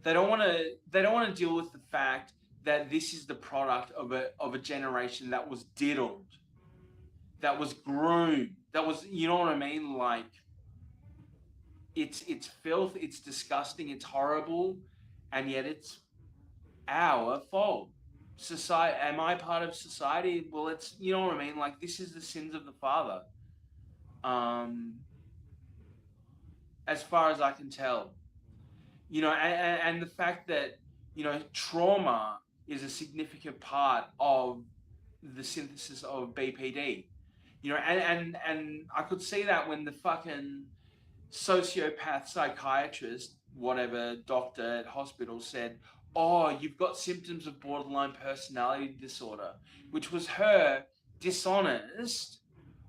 They don't want to deal with the fact that this is the product of a generation that was diddled, that was groomed, that was, you know what I mean? Like, it's filth, it's disgusting, it's horrible, and yet it's our fault. Society, am I part of society? Well, it's, you know what I mean? Like, this is the sins of the father. As far as I can tell, you know, and the fact that, you know, trauma is a significant part of the synthesis of BPD, you know, and I could see that when the fucking sociopath psychiatrist, whatever doctor at hospital said, oh, you've got symptoms of borderline personality disorder, which was her dishonest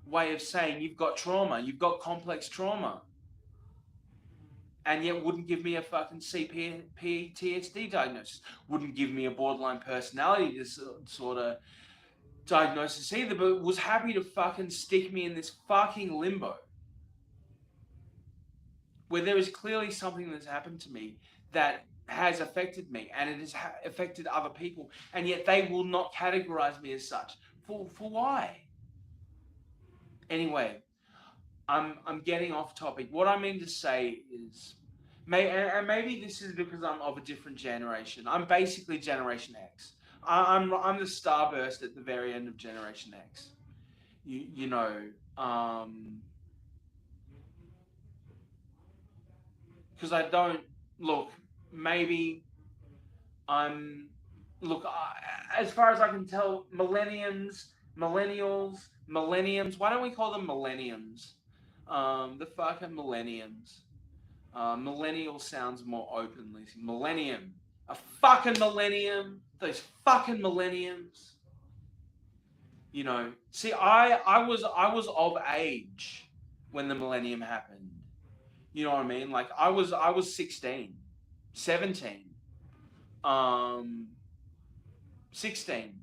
way of saying you've got trauma, you've got complex trauma, and yet wouldn't give me a fucking CPTSD diagnosis, wouldn't give me a borderline personality disorder diagnosis either, but was happy to fucking stick me in this fucking limbo where there is clearly something that's happened to me that has affected me, and it has affected other people, and yet they will not categorize me as such. For why? Anyway, I'm getting off topic. What I mean to say is, maybe this is because I'm of a different generation. I'm basically Generation X. I'm the starburst at the very end of Generation X. You know, because I don't look. Maybe I'm look. As far as I can tell, millennials. Why don't we call them millenniums? The fucking millenniums. Millennial sounds more openly. Millennium. A fucking millennium. Those fucking millenniums. You know. See, I was of age when the millennium happened. You know what I mean? Like I was 16, 17, 16,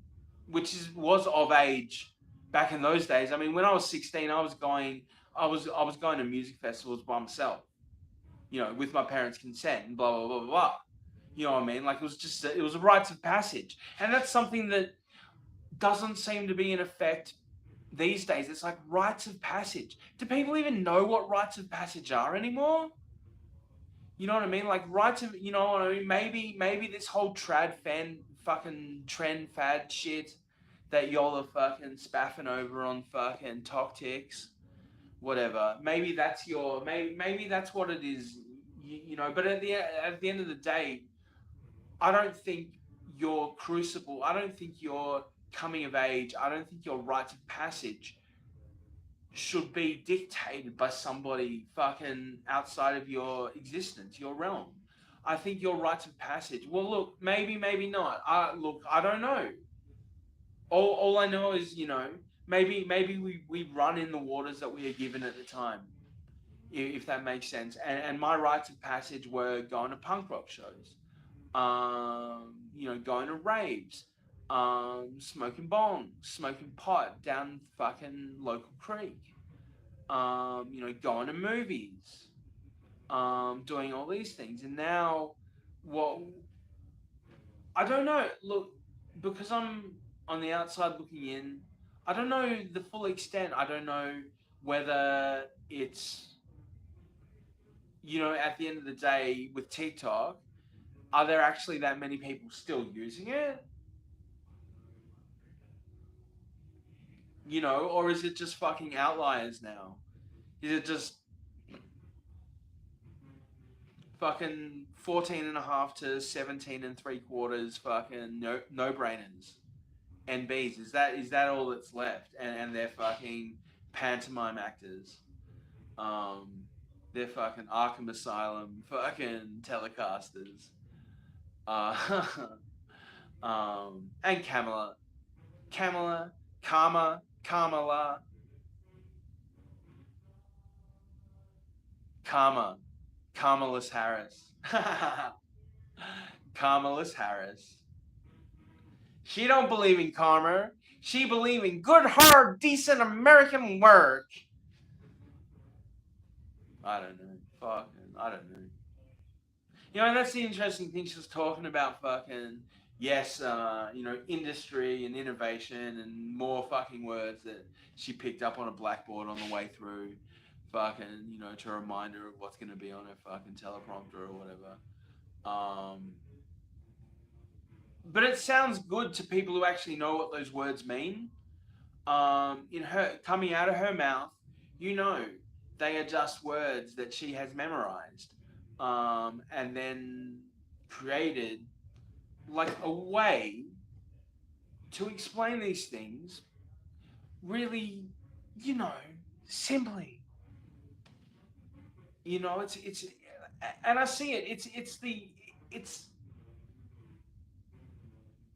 which was of age back in those days. I mean, when I was 16, I was going to music festivals by myself, you know, with my parents' consent and blah blah blah blah blah. You know what I mean? Like it was a rites of passage, and that's something that doesn't seem to be in effect these days. It's like rites of passage. Do people even know what rites of passage are anymore? You know what I mean? Like rites of, you know what I mean? Maybe this whole fucking trend fad shit that y'all are fucking spaffing over on fucking tactics, whatever. Maybe that's maybe that's what it is, you know. But at the end of the day, I don't think your crucible, I don't think your coming of age, I don't think your rites of passage should be dictated by somebody fucking outside of your existence, your realm. I think your rites of passage, well, look, maybe not. Look, I don't know. All I know is, you know, maybe we run in the waters that we are given at the time, if that makes sense. And my rites of passage were going to punk rock shows, you know, going to raves, smoking bong, smoking pot down fucking local creek, you know, going to movies, doing all these things. And now, what, I don't know, look, because I'm on the outside looking in, I don't know the full extent. I don't know whether it's, you know, at the end of the day with TikTok, are there actually that many people still using it? You know, or is it just fucking outliers now? Is it just fucking 14 and a half to 17 and three quarters fucking no brainers and B's? Is that all that's left? And they're fucking pantomime actors. They're fucking Arkham Asylum fucking telecasters. Uh, and Kamala, Kamala Harris. Kamala Harris. She don't believe in karma. She believe in good, hard, decent American work. I don't know. Fucking, I don't know. You know, and that's the interesting thing. She was talking about fucking, yes, you know, industry and innovation and more fucking words that she picked up on a blackboard on the way through. Fucking, you know, to remind her of what's going to be on her fucking teleprompter or whatever. But it sounds good to people who actually know what those words mean. In her coming out of her mouth, you know, they are just words that she has memorized, and then created like a way to explain these things really, you know, simply. You know, it's, and I see it.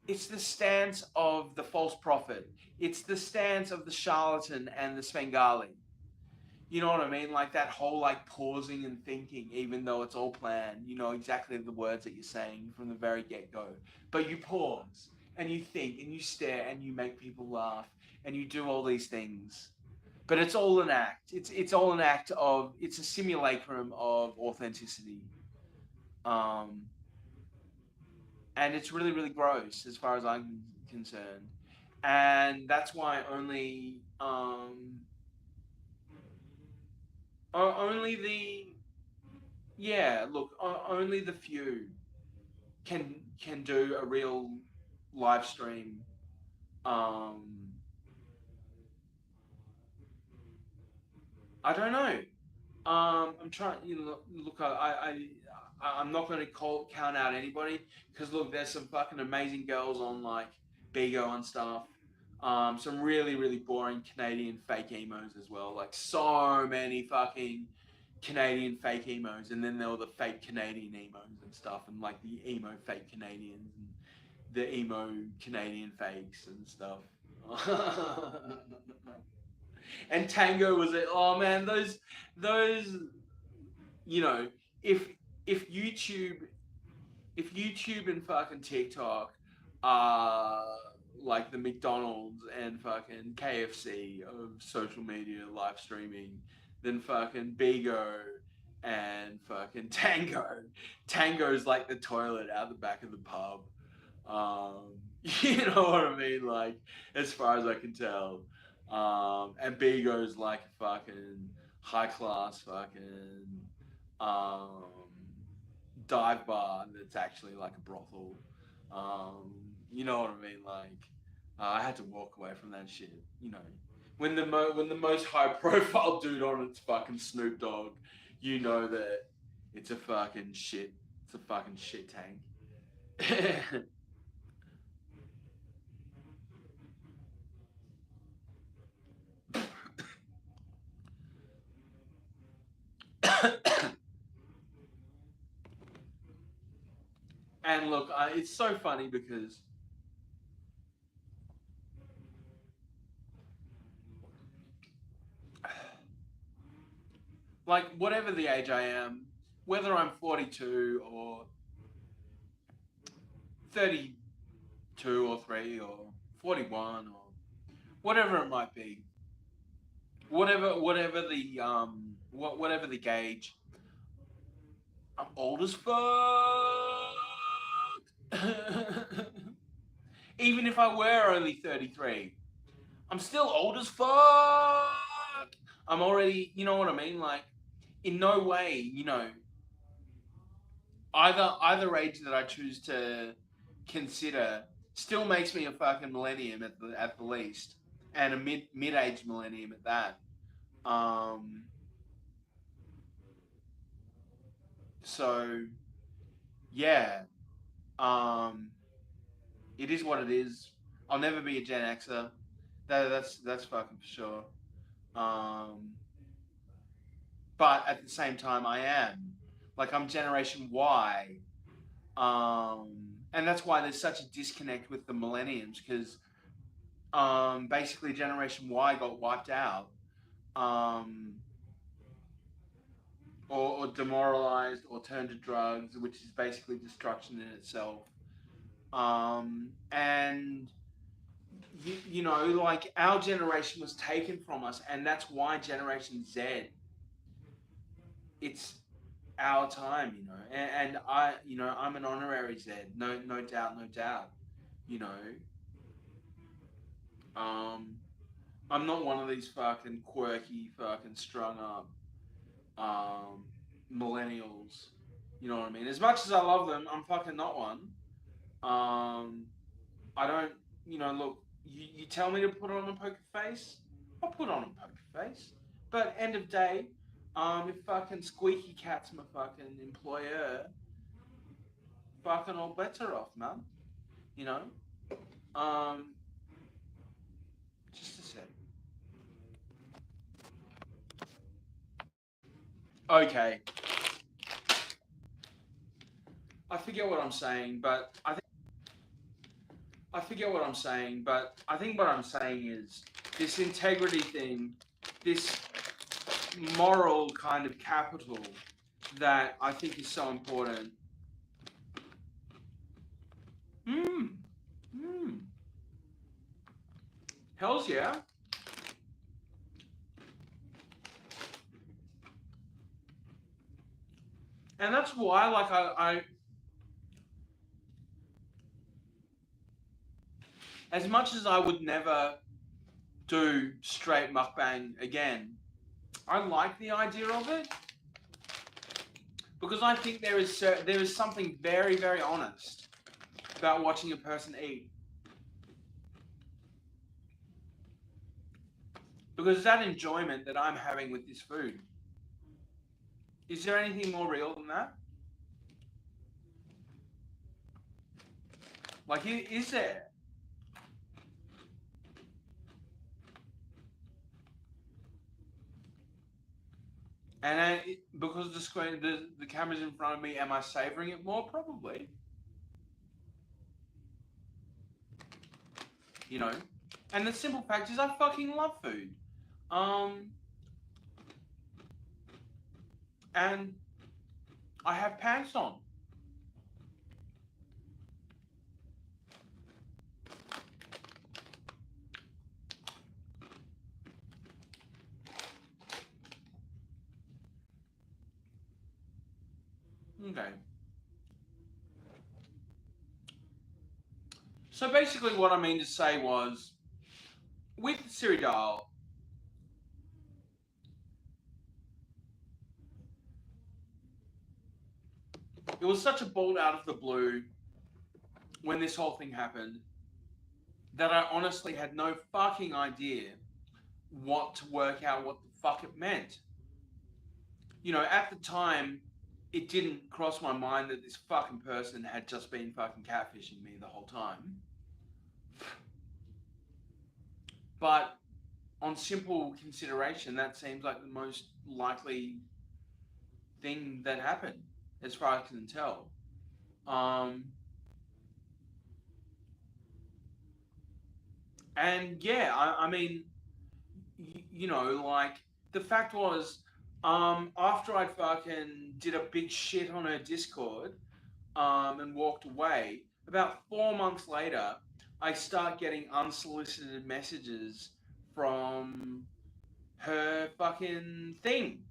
It's the stance of the false prophet. It's the stance of the charlatan and the Svengali. You know what I mean? Like that whole like pausing and thinking, even though it's all planned. You know exactly the words that you're saying from the very get-go. But you pause and you think and you stare and you make people laugh and you do all these things. But it's all an act. It's all an act of, it's a simulacrum of authenticity. And it's really, really gross as far as I'm concerned. And that's why only only the few can do a real live stream. I don't know. I'm trying. You know, look, I'm not going to count out anybody because look, there's some fucking amazing girls on like Bigo and stuff. Some really, really boring Canadian fake emos as well. Like so many fucking Canadian fake emos, and then there were the fake Canadian emos and stuff, and like the emo fake Canadians and the emo Canadian fakes and stuff. And Tango was it? Oh man, those, you know, if if YouTube if YouTube and fucking TikTok are like the McDonald's and fucking KFC of social media live streaming, then fucking Bigo and fucking Tango's like the toilet out the back of the pub. You know what I mean? Like, as far as I can tell. And Bigo's like a fucking high class fucking um, dive bar that's actually like a brothel. You know what I mean? Like, I had to walk away from that shit. You know, when the most high profile dude on it's fucking Snoop Dogg, you know that it's a fucking shit. It's a fucking shit tank. And look, it's so funny because like whatever the age I am, whether I'm 42 or 30, 2 or 3 or 41 or whatever it might be. Whatever the gauge. I'm old as fuck. Even if I were only 33, I'm still old as fuck. I'm already, you know what I mean? Like, in no way, you know, either age that I choose to consider still makes me a fucking millennium at the least, and a mid-age millennium at that. So yeah, um, it is what it is. I'll never be a Gen Xer. That's fucking for sure. Um, but at the same time, I am. Like, I'm Generation Y. And that's why there's such a disconnect with the millenniums, because basically Generation Y got wiped out, or demoralized, or turned to drugs, which is basically destruction in itself. And you know, like, our generation was taken from us, and that's why Generation Z, it's our time, you know. And I, you know, I'm an honorary Z, no doubt, you know. I'm not one of these fucking quirky, fucking strung up millennials. You know what I mean? As much as I love them, I'm fucking not one. I don't, you know, look, you tell me to put on a poker face, I'll put on a poker face. But end of day, if fucking Squeaky Cat's my fucking employer, fucking all bets are off, man. You know? Just a sec. Okay. I forget what I'm saying, but I forget what I'm saying, but I think what I'm saying is this integrity thing, this moral kind of capital that I think is so important. Hells yeah. And that's why, like, I as much as I would never do straight mukbang again, I like the idea of it, because I think there is something very, very honest about watching a person eat. Because that enjoyment that I'm having with this food, is there anything more real than that? Like, is there? And because the screen, the camera's in front of me, am I savoring it more? Probably. You know? And the simple fact is, I fucking love food. And I have pants on. Okay. So basically what I mean to say was, with SIRI DAHL, it was such a bolt out of the blue when this whole thing happened that I honestly had no fucking idea what to work out what the fuck it meant. You know, at the time, it didn't cross my mind that this fucking person had just been fucking catfishing me the whole time. But on simple consideration, that seems like the most likely thing that happened, as far as I can tell. And yeah, I mean, you know, like, the fact was, after I fucking did a big shit on her Discord, and walked away, About 4 months later, I start getting unsolicited messages from her fucking thing.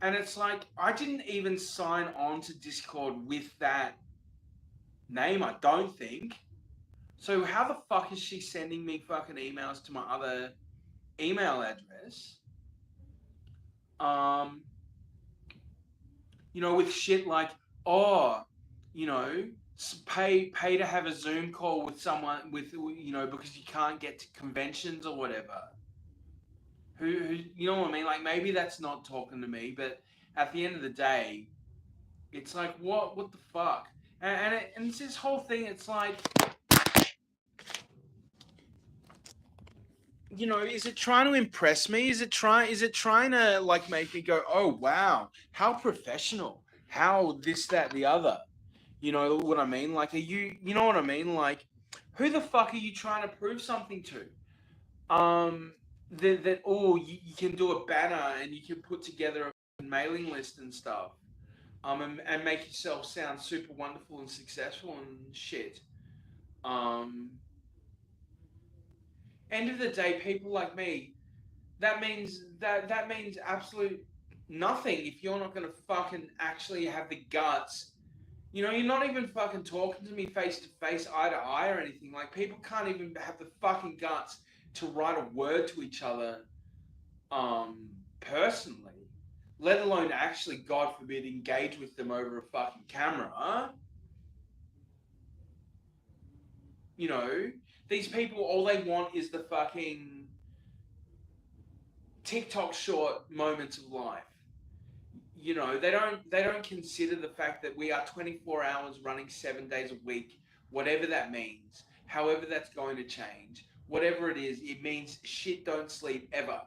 And it's like, I didn't even sign on to Discord with that name, I don't think. So how the fuck is she sending me fucking emails to my other email address? Um, with shit like, oh, you know, pay to have a Zoom call with someone because you can't get to conventions or whatever. Who you know what I mean? Like maybe that's not talking to me, but at the end of the day, it's like what the fuck? And it's this whole thing. It's like, is it trying to impress me? Is it trying to like make me go, oh wow, how professional, how this, that, the other? You know what I mean? Like, you know what I mean? Like, who the fuck are you trying to prove something to? That oh, you can do a banner and you can put together a mailing list and stuff. And make yourself sound super wonderful and successful and shit. Um, End of the day, people like me, that means absolute nothing if you're not gonna fucking actually have the guts. You're not even fucking talking to me face to face, eye to eye, or anything. Like, people can't even have the fucking guts to write a word to each other, personally, let alone actually, God forbid, engage with them over a fucking camera. You know, these people, all they want is the fucking TikTok short moments of life. They don't consider the fact that we are 24 hours running 7 days a week, whatever that means, however that's going to change, whatever it is, it means shit don't sleep ever.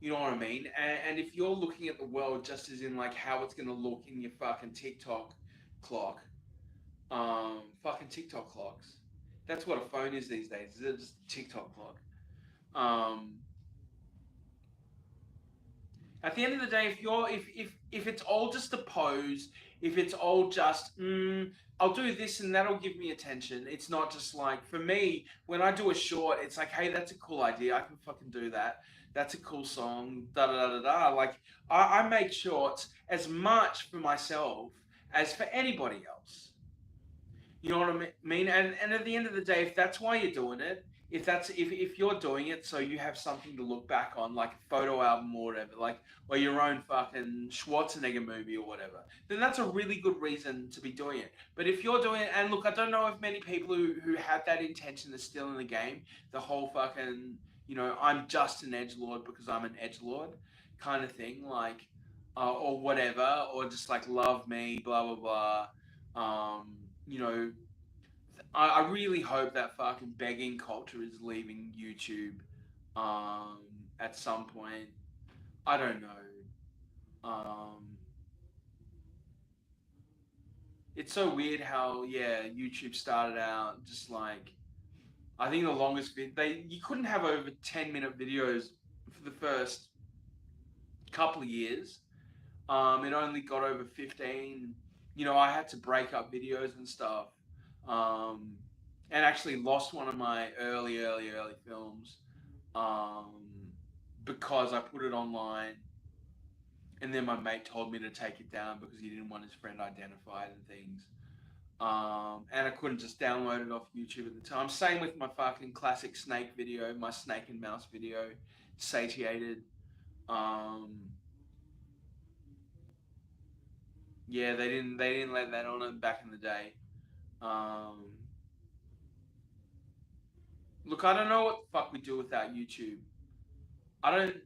You know what I mean? And if you're looking at the world just as in like how it's going to look in your fucking TikTok clock, fucking TikTok clocks. That's what a phone is these days. It's just a TikTok clock. Um, At the end of the day, if it's all just a pose, if it's all just I'll do this and that'll give me attention. It's not just like, for me, when I do a short, it's like, hey, that's a cool idea. I can fucking do that. That's a cool song. Da da da da da. Like, I make shorts as much for myself as for anybody else. You know what I mean? And at the end of the day, if that's why you're doing it, if you're doing it so you have something to look back on, like a photo album or whatever, like, or your own fucking Schwarzenegger movie or whatever, then that's a really good reason to be doing it. But if you're doing it, and look, I don't know if many people who have that intention are still in the game, the whole fucking, I'm just an edgelord because I'm an edgelord kind of thing, like, or whatever, or just like love me, blah blah blah. You know, I really hope that fucking begging culture is leaving YouTube, um, at some point. I don't know. Um, it's so weird how, yeah, YouTube started out just like, I think the longest you couldn't have over 10-minute videos for the first couple of years. It only got over 15. I had to break up videos and stuff. Um, and actually lost one of my early films, um, because I put it online, and then my mate told me to take it down because he didn't want his friend identified and things. And I couldn't just download it off YouTube at the time. Same with my fucking classic snake video, my snake and mouse video, Satiated. Um, yeah, they didn't let that on it back in the day. Um, Look, I don't know what the fuck we do without YouTube. I don't.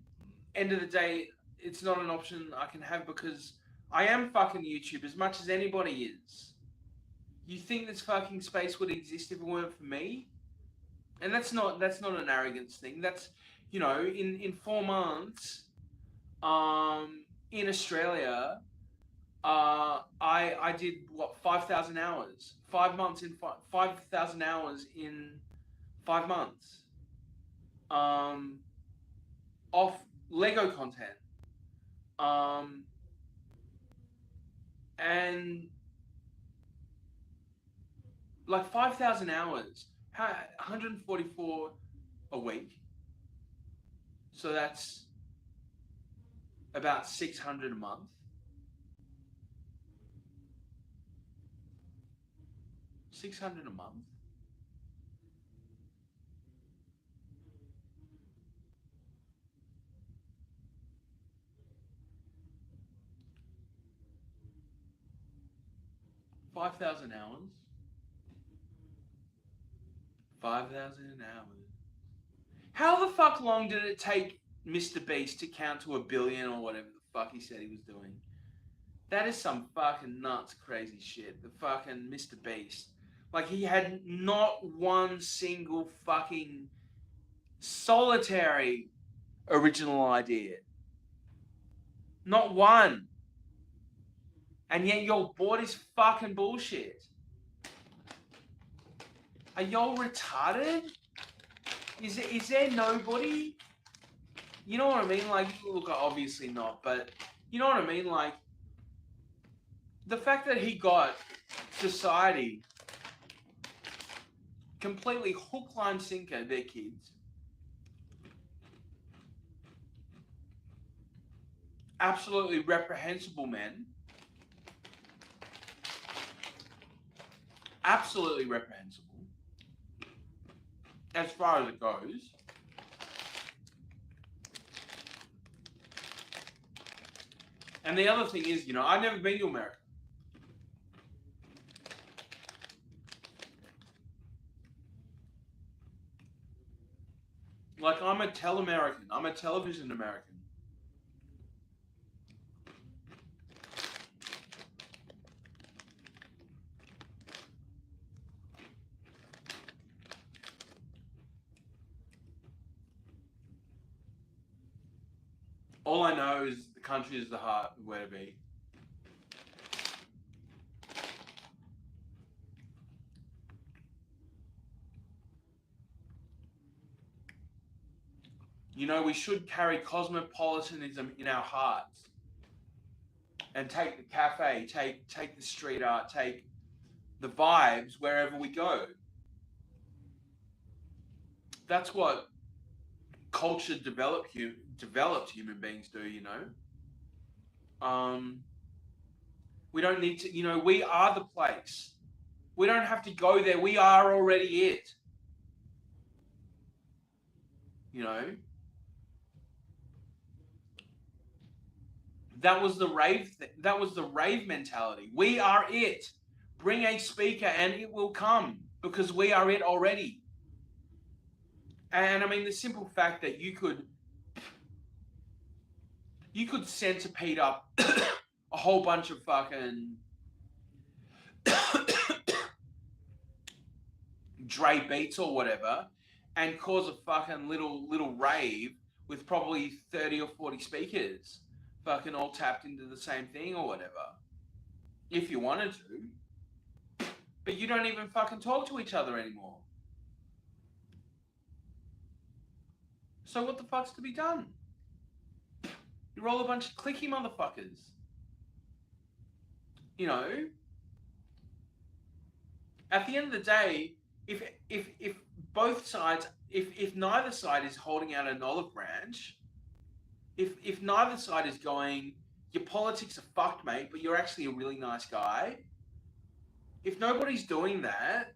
End of the day, it's not an option I can have because I am fucking YouTube as much as anybody is. You think this fucking space would exist if it weren't for me? And that's not an arrogance thing. That's, in 4 months, in Australia, I did what, 5,000 hours, 5 months in 5,000 hours in 5 months, um, off Lego content. Um, and like 5,000 hours, 144 a week. So that's about 600 a month. $600 a month. $5,000 hours. 5,000 hours. How the fuck long did it take Mr. Beast to count to 1 billion or whatever the fuck he said he was doing? That is some fucking nuts crazy shit. The fucking Mr. Beast. Like, he had not one single fucking solitary original idea. Not one. And yet you're bored as fucking bullshit. Are y'all retarded? Is there nobody? You know what I mean? Like, look, obviously not, but you know what I mean? Like, the fact that he got society completely hook, line, sinker, their kids. Absolutely reprehensible men. Absolutely reprehensible. As far as it goes. And the other thing is, you know, I've never been to America. Like, I'm a American. I'm a television American. All I know is the country is the heart of where to be. You know, we should carry cosmopolitanism in our hearts and take the cafe, take the street art, take the vibes wherever we go. That's what culture developed human beings do, you know. We don't need to, you know, we are the place. We don't have to go there. We are already it. You know. That was the rave. That was the rave mentality. We are it. Bring a speaker and it will come because we are it already. And I mean, the simple fact that you could centipede up a whole bunch of fucking Dre beats or whatever, and cause a fucking little rave with probably 30 or 40 speakers, fucking all tapped into the same thing or whatever, if you wanted to. But you don't even fucking talk to each other anymore. So what the fuck's to be done? You're all a bunch of cliquey motherfuckers. You know? At the end of the day, if both sides, if neither side is holding out an olive branch, if neither side is going, your politics are fucked, mate, but you're actually a really nice guy. If nobody's doing that,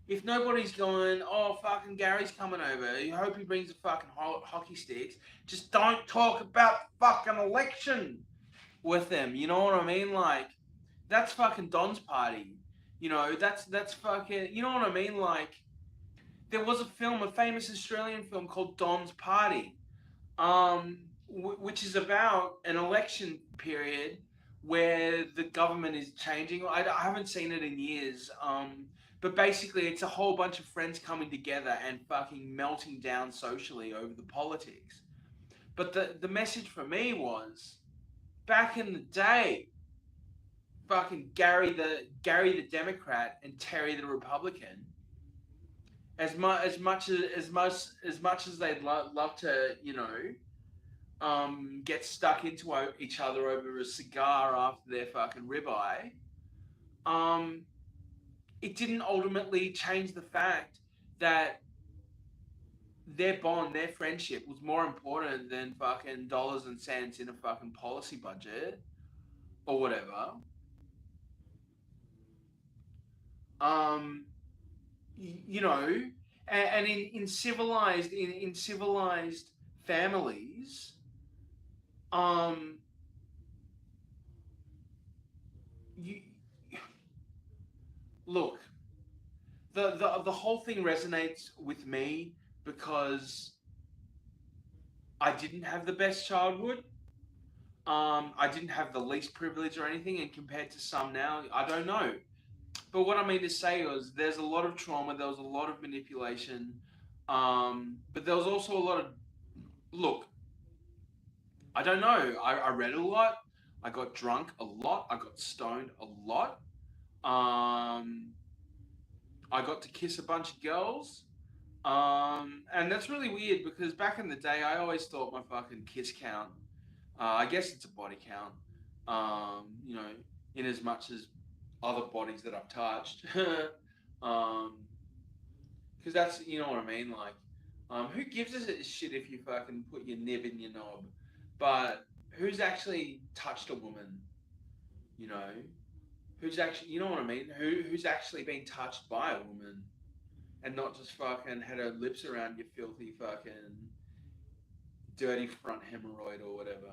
if nobody's going, oh, fucking Gary's coming over, I hope he brings the fucking hockey sticks, just don't talk about the fucking election with them, you know what I mean? Like, that's fucking Don's party. You know, that's fucking, you know what I mean? Like, there was a famous Australian film called Don's Party, which is about an election period where the government is changing. I haven't seen it in years, but basically it's a whole bunch of friends coming together and fucking melting down socially over the politics. But the message for me was, back in the day, fucking Gary the Democrat and Terry the Republican, as much as they'd love to, you know, get stuck into each other over a cigar after their fucking ribeye, it didn't ultimately change the fact that their bond, their friendship was more important than fucking dollars and cents in a fucking policy budget or whatever. Um, you know, and in civilized in civilized families, um, you look, the whole thing resonates with me because I didn't have the best childhood. I didn't have the least privilege or anything, and compared to some now, I don't know. But what I mean to say was, there's a lot of trauma. There was a lot of manipulation, but there was also a lot of look. I don't know. I read a lot. I got drunk a lot. I got stoned a lot. Um, I got to kiss a bunch of girls. And that's really weird because back in the day, I always thought my fucking kiss count. I guess it's a body count. You know, in as much as other bodies that I've touched. um, because that's, you know what I mean. Like, who gives a shit if you fucking put your nib in your knob? But who's actually touched a woman? You know, who's actually, you know what I mean? Who's actually been touched by a woman and not just fucking had her lips around your filthy fucking dirty front hemorrhoid or whatever.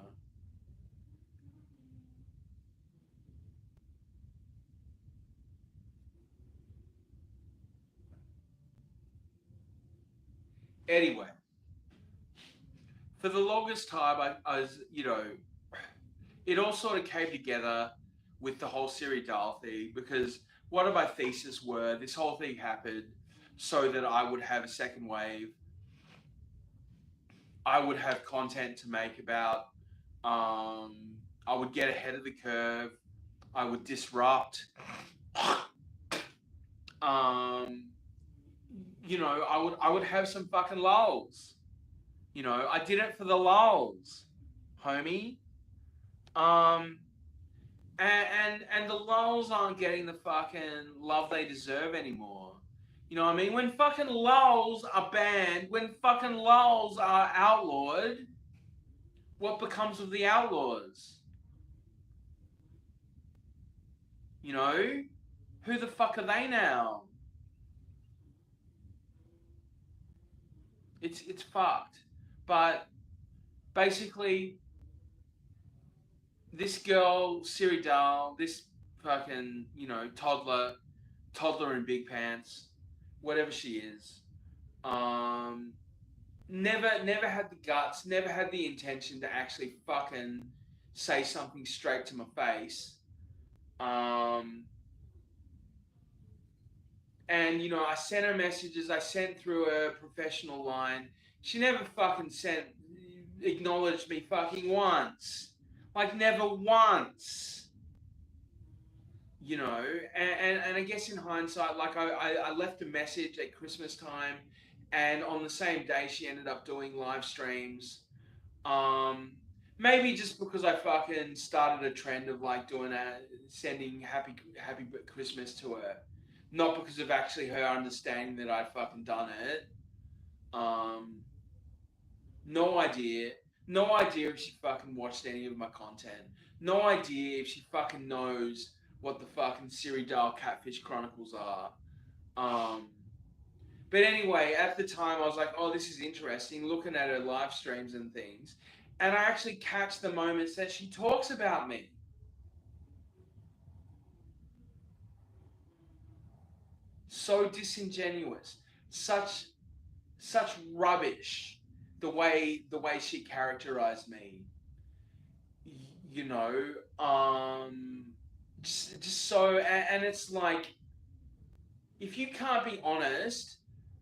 Anyway, for the longest time, I was, you know, it all sort of came together with the whole SIRI DAHL thing because one of my theses were this whole thing happened so that I would have a second wave. I would have content to make about. I would get ahead of the curve. I would disrupt. You know, I would have some fucking lulls. You know, I did it for the lulls, homie. Um, and the lulls aren't getting the fucking love they deserve anymore. You know what I mean? When fucking lulls are banned, when fucking lulls are outlawed, what becomes of the outlaws? You know? Who the fuck are they now? It's fucked. But basically, this girl, SIRI DAHL, this fucking, you know, toddler in big pants, whatever she is, never had the guts, never had the intention to actually fucking say something straight to my face. And you know, I sent her messages, I sent through a professional line. She never fucking acknowledged me fucking once. Like, never once. You know, and I guess in hindsight, like I left a message at Christmas time, and on the same day she ended up doing live streams. Um, Maybe just because I fucking started a trend of like sending happy Christmas to her, not because of actually her understanding that I'd fucking done it. Um, no idea. No idea if she fucking watched any of my content. No idea if she fucking knows what the fucking SIRI DAHL Catfish Chronicles are. Um, but anyway, at the time I was like, oh, this is interesting, looking at her live streams and things. And I actually catch the moments that she talks about me. So disingenuous. Such rubbish. The way she characterized me. You know, just so, and it's like, if you can't be honest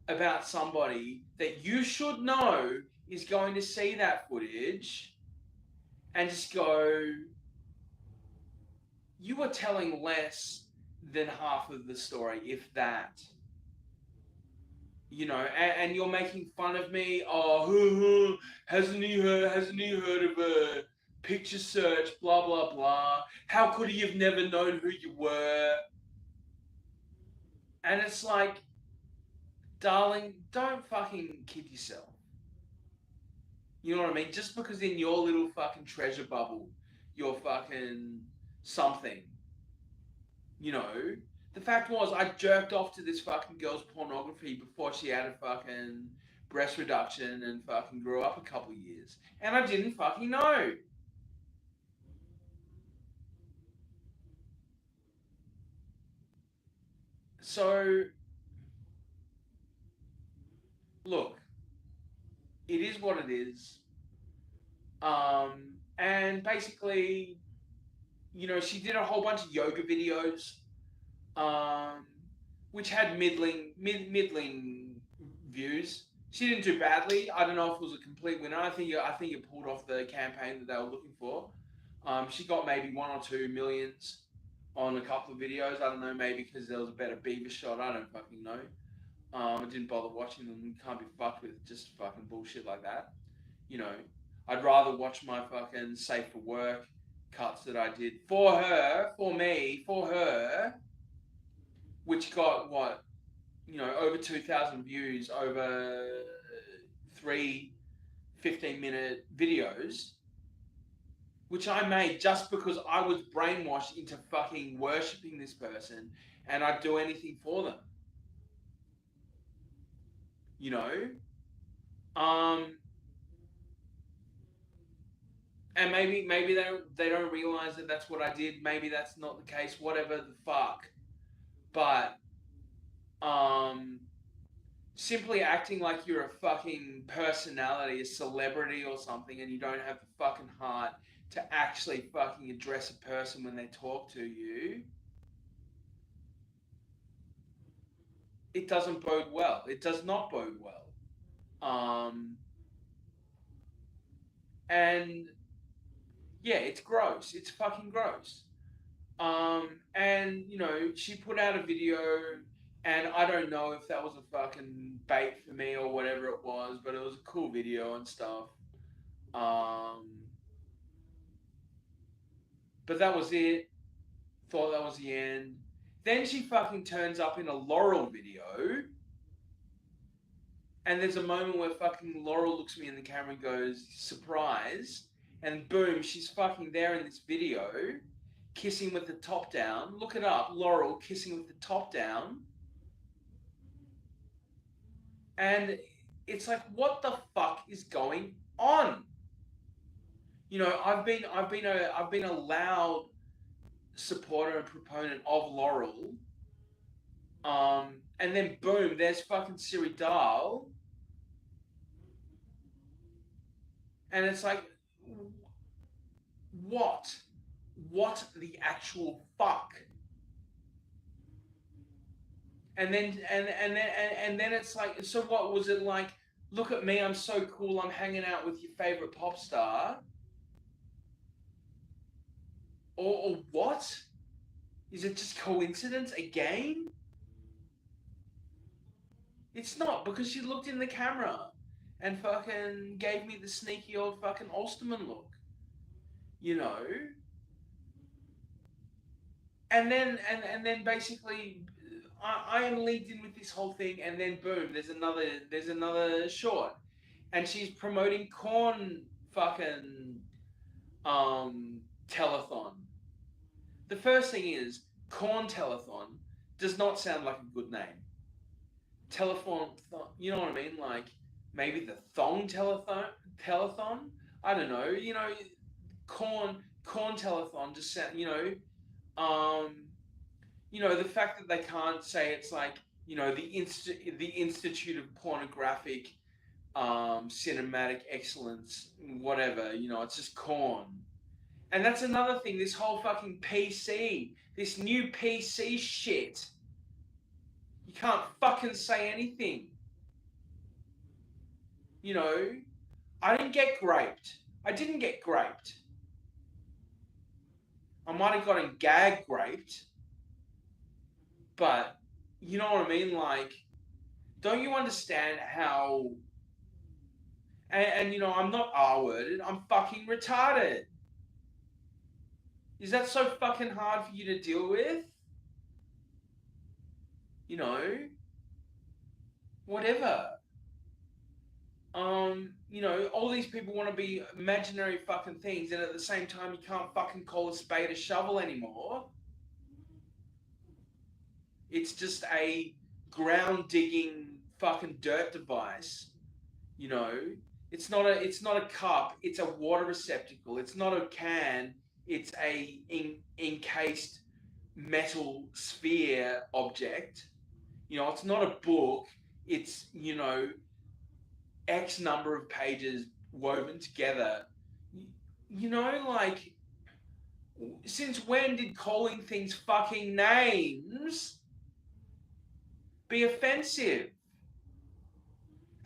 about somebody that you should know is going to see that footage and just go, you are telling less than half of the story, if that. You know, and you're making fun of me. Oh, hasn't he heard of a picture search? Blah blah blah. How could he have never known who you were? And it's like, darling, don't fucking kid yourself. You know what I mean? Just because in your little fucking treasure bubble, you're fucking something. You know? The fact was, I jerked off to this fucking girl's pornography before she had a fucking breast reduction and fucking grew up a couple years. And I didn't fucking know. So, look, it is what it is. And basically, you know, she did a whole bunch of yoga videos, um, which had middling views. She didn't do badly. I don't know if it was a complete winner. I think it pulled off the campaign that they were looking for. She got maybe 1 or 2 millions on a couple of videos. I don't know, maybe because there was a better beaver shot. I don't fucking know. I didn't bother watching them. You can't be fucked with just fucking bullshit like that. You know, I'd rather watch my fucking safe for work cuts that I did for her, for me, for her, which got what, you know, over 2,000 views over 3 15-minute videos, which I made just because I was brainwashed into fucking worshipping this person and I'd do anything for them. You know? And maybe they don't realize that that's what I did. Maybe that's not the case. Whatever the fuck. But simply acting like you're a fucking personality, a celebrity or something, and you don't have the fucking heart to actually fucking address a person when they talk to you, it doesn't bode well. It does not bode well. And yeah, it's gross. It's fucking gross. And you know, she put out a video, and I don't know if that was a fucking bait for me or whatever it was, but it was a cool video and stuff. But that was it. Thought that was the end. Then she fucking turns up in a Laurel video, and there's a moment where fucking Laurel looks at me in the camera and goes, surprise, and boom, she's fucking there in this video, kissing with the top down. Look it up, Laurel kissing with the top down. And it's like, what the fuck is going on? You know, I've been a loud supporter and proponent of Laurel. And then boom, there's fucking SIRI DAHL. And it's like, what? What the actual fuck? And then it's like, so what was it like? Look at me, I'm so cool, I'm hanging out with your favorite pop star. Or what? Is it just coincidence again? It's not, because she looked in the camera and fucking gave me the sneaky old fucking Ulsterman look. You know? And then basically I am linked in with this whole thing, and then boom, there's another short. And she's promoting corn fucking telethon. The first thing is, corn telethon does not sound like a good name. Telephone, you know what I mean? Like maybe the thong telethon. I don't know. You know, corn telethon just sound. You know, the fact that they can't say it's like, you know, the Institute of Pornographic Cinematic Excellence, whatever. You know, it's just corn. And that's another thing. This whole fucking PC, this new PC shit. You can't fucking say anything. You know, I didn't get graped. I didn't get graped. I might have gotten gag graped. But, you know what I mean? Like, don't you understand how... And you know, I'm not R-worded. I'm fucking retarded. Is that so fucking hard for you to deal with? you know, whatever. You know, all these people want to be imaginary fucking things, and at the same time, you can't fucking call a spade a shovel anymore. It's just a ground digging fucking dirt device. You know, it's not a cup. It's a water receptacle. It's not a can. It's a encased metal sphere object. You know, it's not a book. It's, you know, X number of pages woven together. You know, like, since when did calling things fucking names be offensive?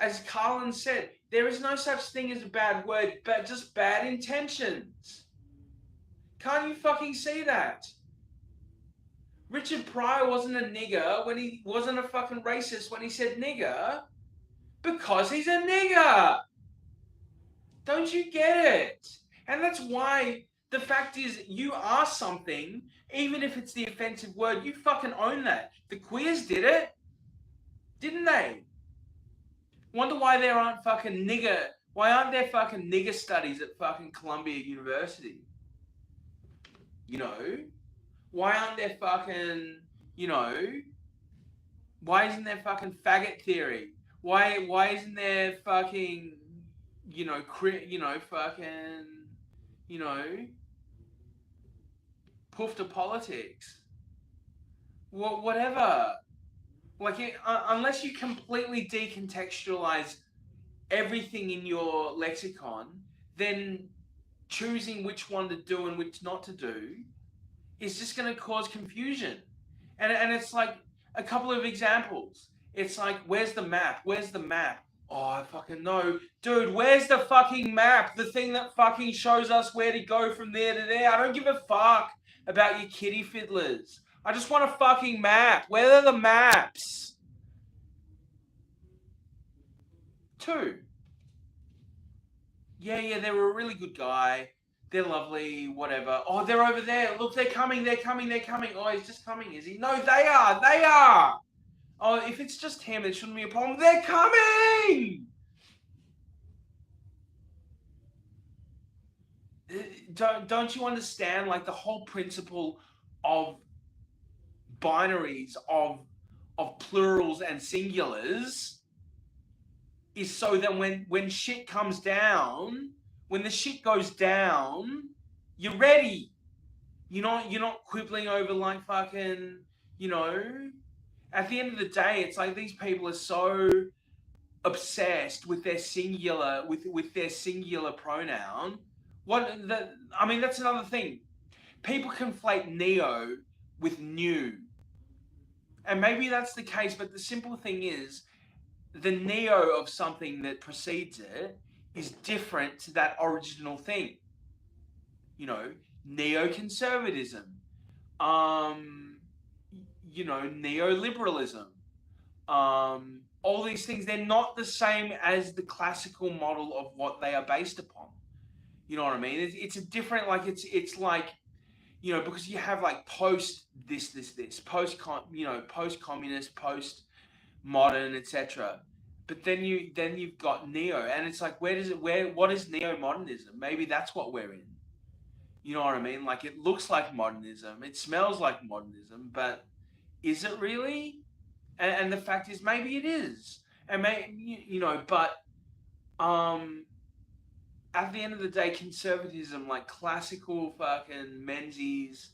As Carlin said, there is no such thing as a bad word, but just bad intentions. Can't you fucking see that? Richard Pryor wasn't a nigger when he wasn't a fucking racist when he said nigger, because he's a nigger. Don't you get it? And that's why the fact is, you are something, even if it's the offensive word, you fucking own that. The queers did it, didn't they? Wonder why there aren't fucking nigger, why aren't there fucking nigger studies at fucking Columbia University? You know? Why aren't there fucking, you know, why isn't there fucking faggot theory? Why isn't there fucking, you know, fucking, you know, poof to politics? Whatever. Like, unless you completely decontextualize everything in your lexicon, then choosing which one to do and which not to do is just going to cause confusion. And it's like a couple of examples. It's like, where's the map? Where's the map? Oh, I fucking know. Dude, where's the fucking map? The thing that fucking shows us where to go from there to there. I don't give a fuck about your kitty fiddlers. I just want a fucking map. Where are the maps? 2. Yeah, they were a really good guy. They're lovely, whatever. Oh, they're over there. Look, they're coming. Oh, he's just coming, is he? No, they are. Oh, if it's just him, it shouldn't be a problem. They're coming! Don't you understand, like, the whole principle of binaries, of plurals and singulars is so that when shit comes down, when the shit goes down, you're ready. You're not quibbling over, like, fucking, you know. At the end of the day, it's like these people are so obsessed with their singular with their singular pronoun. I mean, that's another thing. People conflate neo with new. And maybe that's the case, but the simple thing is, the neo of something that precedes it is different to that original thing. You know, neoconservatism, you know, neoliberalism, all these things, they're not the same as the classical model of what they are based upon. You know what I mean? It's a different, like, it's like, you know, because you have, like, post this, post communist, post modern, etc. But then you've got neo, and it's like, what is neo-modernism? Maybe that's what we're in. You know what I mean? Like, it looks like modernism, it smells like modernism, but is it really? And the fact is, maybe it is. And maybe, you know, but at the end of the day, conservatism, like classical fucking Menzies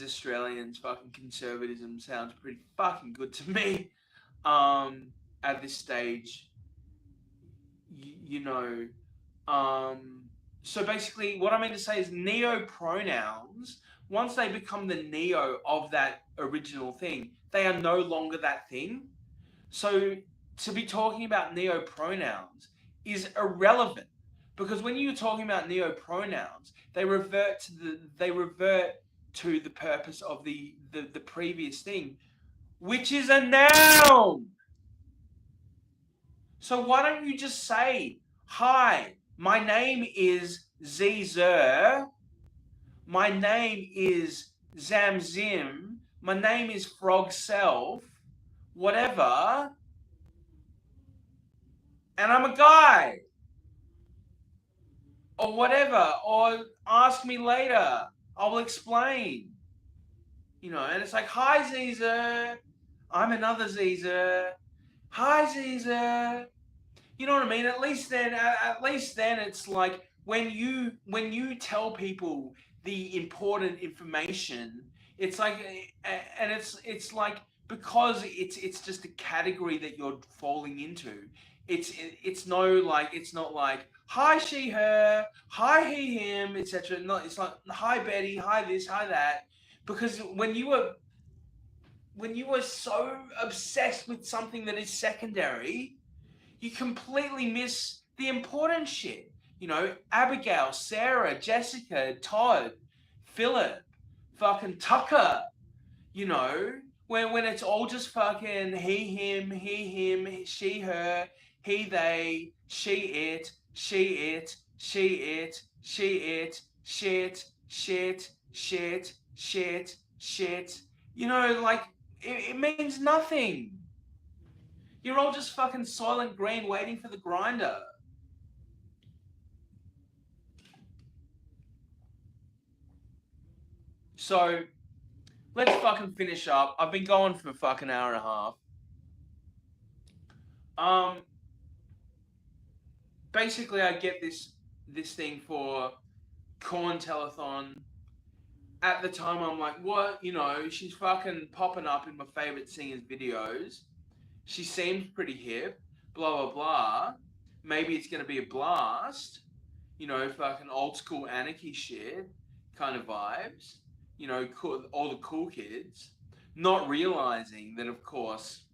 Australians fucking conservatism, sounds pretty fucking good to me. At this stage, you know, so basically what I mean to say is, neo pronouns, once they become the neo of that original thing, they are no longer that thing. So to be talking about neo pronouns is irrelevant, because when you're talking about neo pronouns, they revert to the purpose of the previous thing, which is a noun. So why don't you just say, hi, my name is Zer, my name is Zamzim, my name is Frog Self, whatever, and I'm a guy, or whatever, or ask me later, I'll explain. You know, and it's like, hi Caesar, I'm another Caesar. Hi Caesar. You know what I mean? At least then it's like when you tell people the important information, it's like, and it's like, because it's just a category that you're falling into. It's no, like, it's not like hi she her, hi he him, etc. No, it's like hi Betty, hi this, hi that. Because when you were so obsessed with something that is secondary, you completely miss the important shit. You know, Abigail, Sarah, Jessica, Todd, Philip, fucking Tucker, you know, when it's all just fucking he, him, she, her, he, they, she, it, shit. You know, like, it means nothing. You're all just fucking Soylent Green waiting for the grinder. So, let's fucking finish up. I've been going for a fucking hour and a half. Basically, I get this thing for Corn Telethon. At the time, I'm like, what? You know, she's fucking popping up in my favorite singers' videos. She seems pretty hip. Blah blah blah. Maybe it's gonna be a blast. You know, fucking old school anarchy shit kind of vibes. You know, cool, all the cool kids, not realizing that, of course,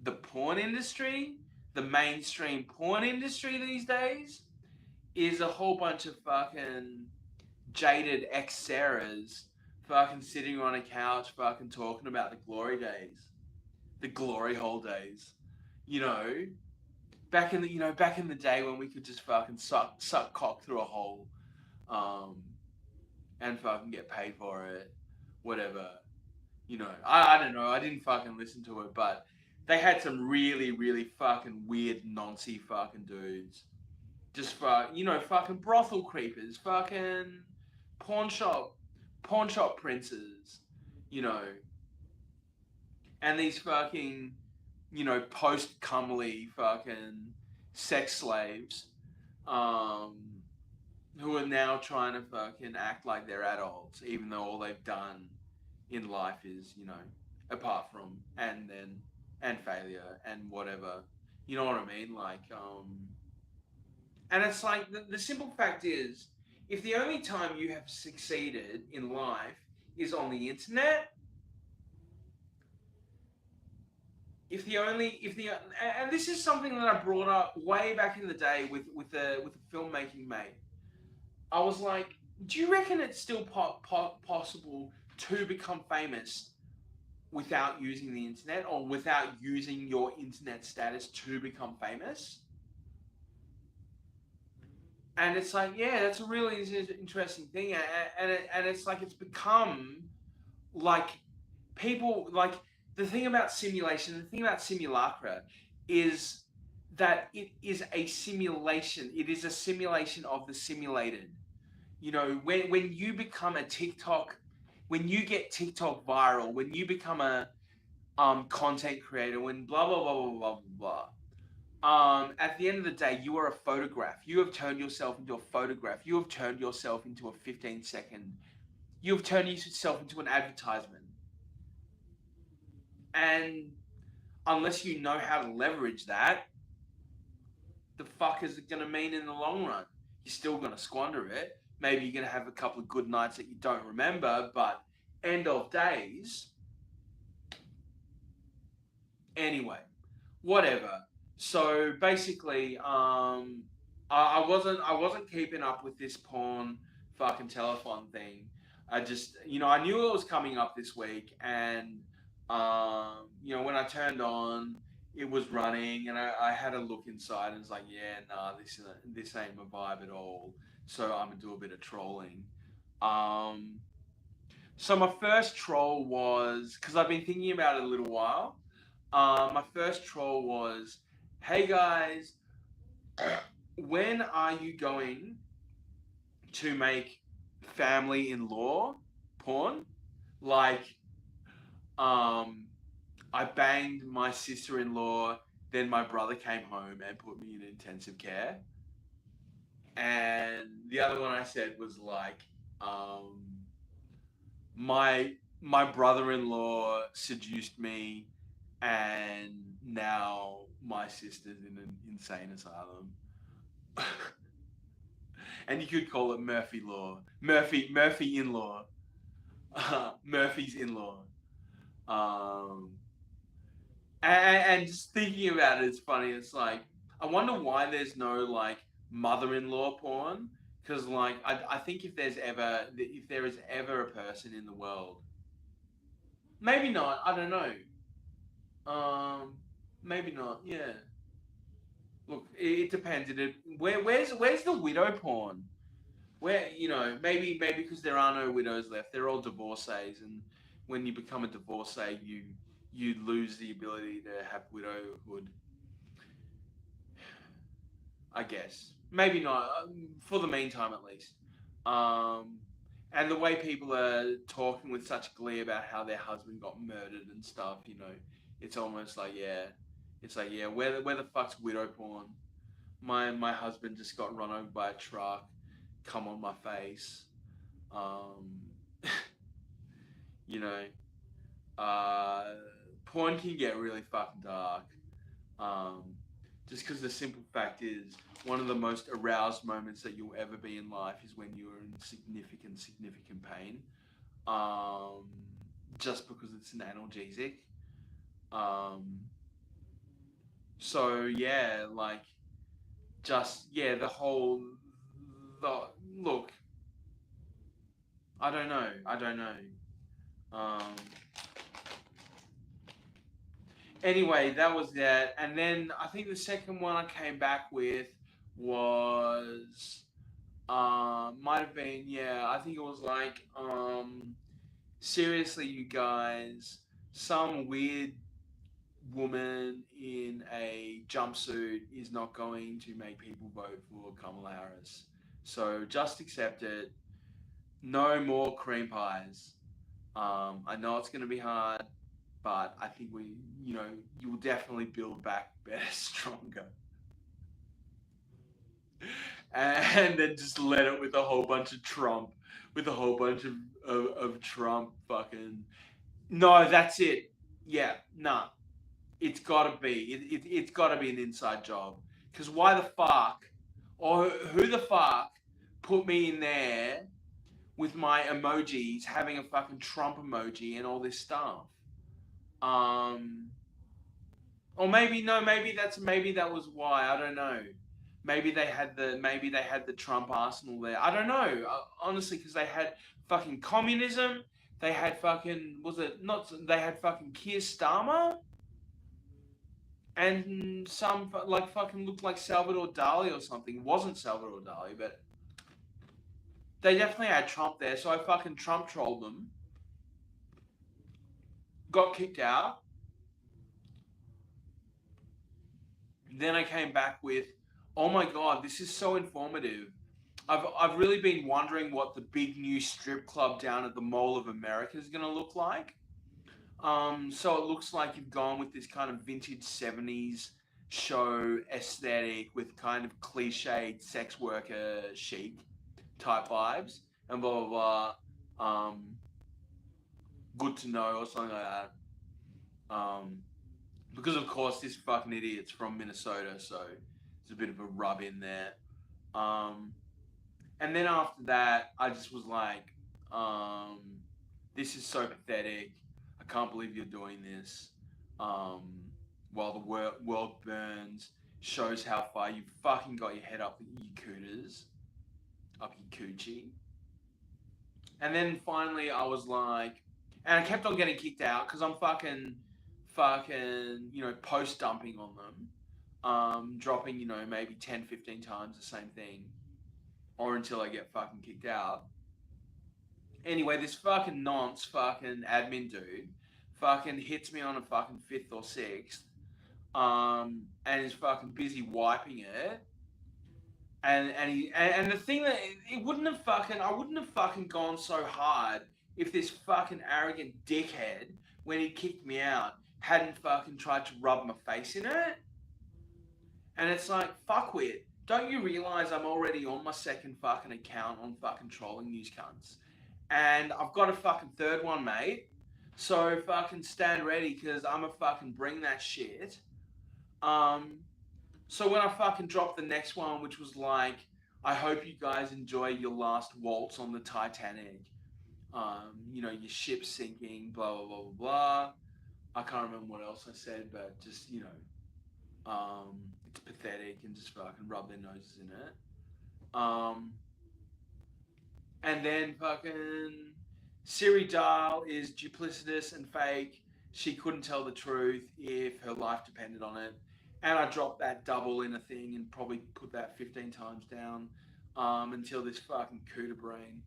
the porn industry, the mainstream porn industry these days, is a whole bunch of fucking jaded ex-Sarahs fucking sitting on a couch fucking talking about the glory days, the glory hole days. You know, back in the day when we could just fucking suck cock through a hole, um, and fucking get paid for it, whatever. You know, I don't know. I didn't fucking listen to it, but they had some really, really fucking weird, noncy fucking dudes. Just fucking brothel creepers, fucking pawn shop, pawn shop princes, you know, and these fucking, post Cumley fucking sex slaves, um, who are now trying to fucking act like they're adults, even though all they've done in life is, apart from and failure and whatever. You know what I mean? Like, and it's like the simple fact is, if the only time you have succeeded in life is on the internet, and this is something that I brought up way back in the day with a filmmaking mate. I was like, do you reckon it's still possible to become famous without using the internet, or without using your internet status to become famous? And it's like, yeah, that's a really interesting thing, and it's like, it's become like, people like, the thing about simulation, the thing about simulacra, is that it is a simulation. It is a simulation of the simulated. You know, when you become a TikTok, when you get TikTok viral, when you become a content creator, when blah blah blah blah blah blah. At the end of the day, you are a photograph. You have turned yourself into a photograph. You have turned yourself into a 15-second. You have turned yourself into an advertisement. And unless you know how to leverage that, the fuck is it going to mean in the long run? You're still going to squander it. Maybe you're going to have a couple of good nights that you don't remember, but end of days. Anyway, whatever. So basically, I wasn't keeping up with this porn fucking telethon thing. I just, I knew it was coming up this week, and when I turned on, it was running, and I had a look inside, and it's like, yeah, nah, this ain't my vibe at all. So I'm gonna do a bit of trolling. So my first troll was, because I've been thinking about it a little while. My first troll was, hey guys, when are you going to make family-in-law porn? Like, I banged my sister-in-law, then my brother came home and put me in intensive care. And the other one I said was like, um, my brother-in-law seduced me, and now my sister's in an insane asylum. And you could call it Murphy law, Murphy in-law, Murphy's in-law. Um, and just thinking about it, it's funny. It's like, I wonder why there's no like mother-in-law porn. Because like I think if there is ever a person in the world, maybe not. I don't know. Maybe not. Yeah. Look, it depends. Where's the widow porn? Where, maybe because there are no widows left. They're all divorcees, and when you become a divorcee, you lose the ability to have widowhood. I guess maybe not, for the meantime at least. Um, and the way people are talking with such glee about how their husband got murdered and stuff, it's almost like, yeah, it's like, yeah, where the fuck's widow porn? My husband just got run over by a truck. Come on my face. Um, you know, uh, porn can get really fucking dark. Um, just because the simple fact is, one of the most aroused moments that you'll ever be in life is when you're in significant pain. Um, just because it's an analgesic. Um, so yeah, like, just yeah, the look. I don't know. I don't know. Um, anyway, that was that. And then I think the second one I came back with was might have been, yeah, I think it was like, seriously, you guys, some weird woman in a jumpsuit is not going to make people vote for Kamala Harris. So just accept it. No more cream pies. I know it's going to be hard, but I think you will definitely build back better, stronger. And then just let it with a whole bunch of Trump, with a whole bunch of Trump fucking. No, that's it. Yeah, nah. It's gotta be. It's gotta be an inside job. Because why the fuck, or who the fuck put me in there with my emojis having a fucking Trump emoji and all this stuff? Um, or maybe no, maybe that was why. I don't know. Maybe they had the Trump arsenal there. I don't know, honestly, because they had fucking communism. They had fucking, was it not? They had fucking Keir Starmer and some like fucking looked like Salvador Dali or something. It wasn't Salvador Dali, but they definitely had Trump there. So I fucking Trump trolled them. Got kicked out. Then I came back with, oh my god, this is so informative. I've really been wondering what the big new strip club down at the Mall of America is going to look like. So it looks like you've gone with this kind of vintage 70s show aesthetic with kind of cliched sex worker chic type vibes and blah blah blah. Good to know or something like that. Because of course this fucking idiot's from Minnesota, so there's a bit of a rub in there. Um, and then after that, I just was like, this is so pathetic. I can't believe you're doing this. Um, while the world burns, shows how far you fucking got your head up your cooters, up your coochie. And then finally I was like, and I kept on getting kicked out because I'm fucking, post dumping on them. Dropping, maybe 10, 15 times the same thing, or until I get fucking kicked out. Anyway, this fucking nonce fucking admin dude fucking hits me on a fucking 5th or 6th, and is fucking busy wiping it. And the thing that it wouldn't have fucking I wouldn't have fucking gone so hard if this fucking arrogant dickhead, when he kicked me out, hadn't fucking tried to rub my face in it. And it's like, fuckwit. Don't you realize I'm already on my 2nd fucking account on fucking trolling these cunts? And I've got a fucking 3rd one, mate. So fucking stand ready, because I'm a fucking bring that shit. So when I fucking dropped the next one, which was like, I hope you guys enjoy your last waltz on the Titanic. You know, your ship's sinking, blah, blah, blah, blah, blah. I can't remember what else I said, but just, you know, it's pathetic, and just fucking rub their noses in it. And then fucking SIRI DAHL is duplicitous and fake. She couldn't tell the truth if her life depended on it. And I dropped that double in a thing and probably put that 15 times down, until this fucking cooter brain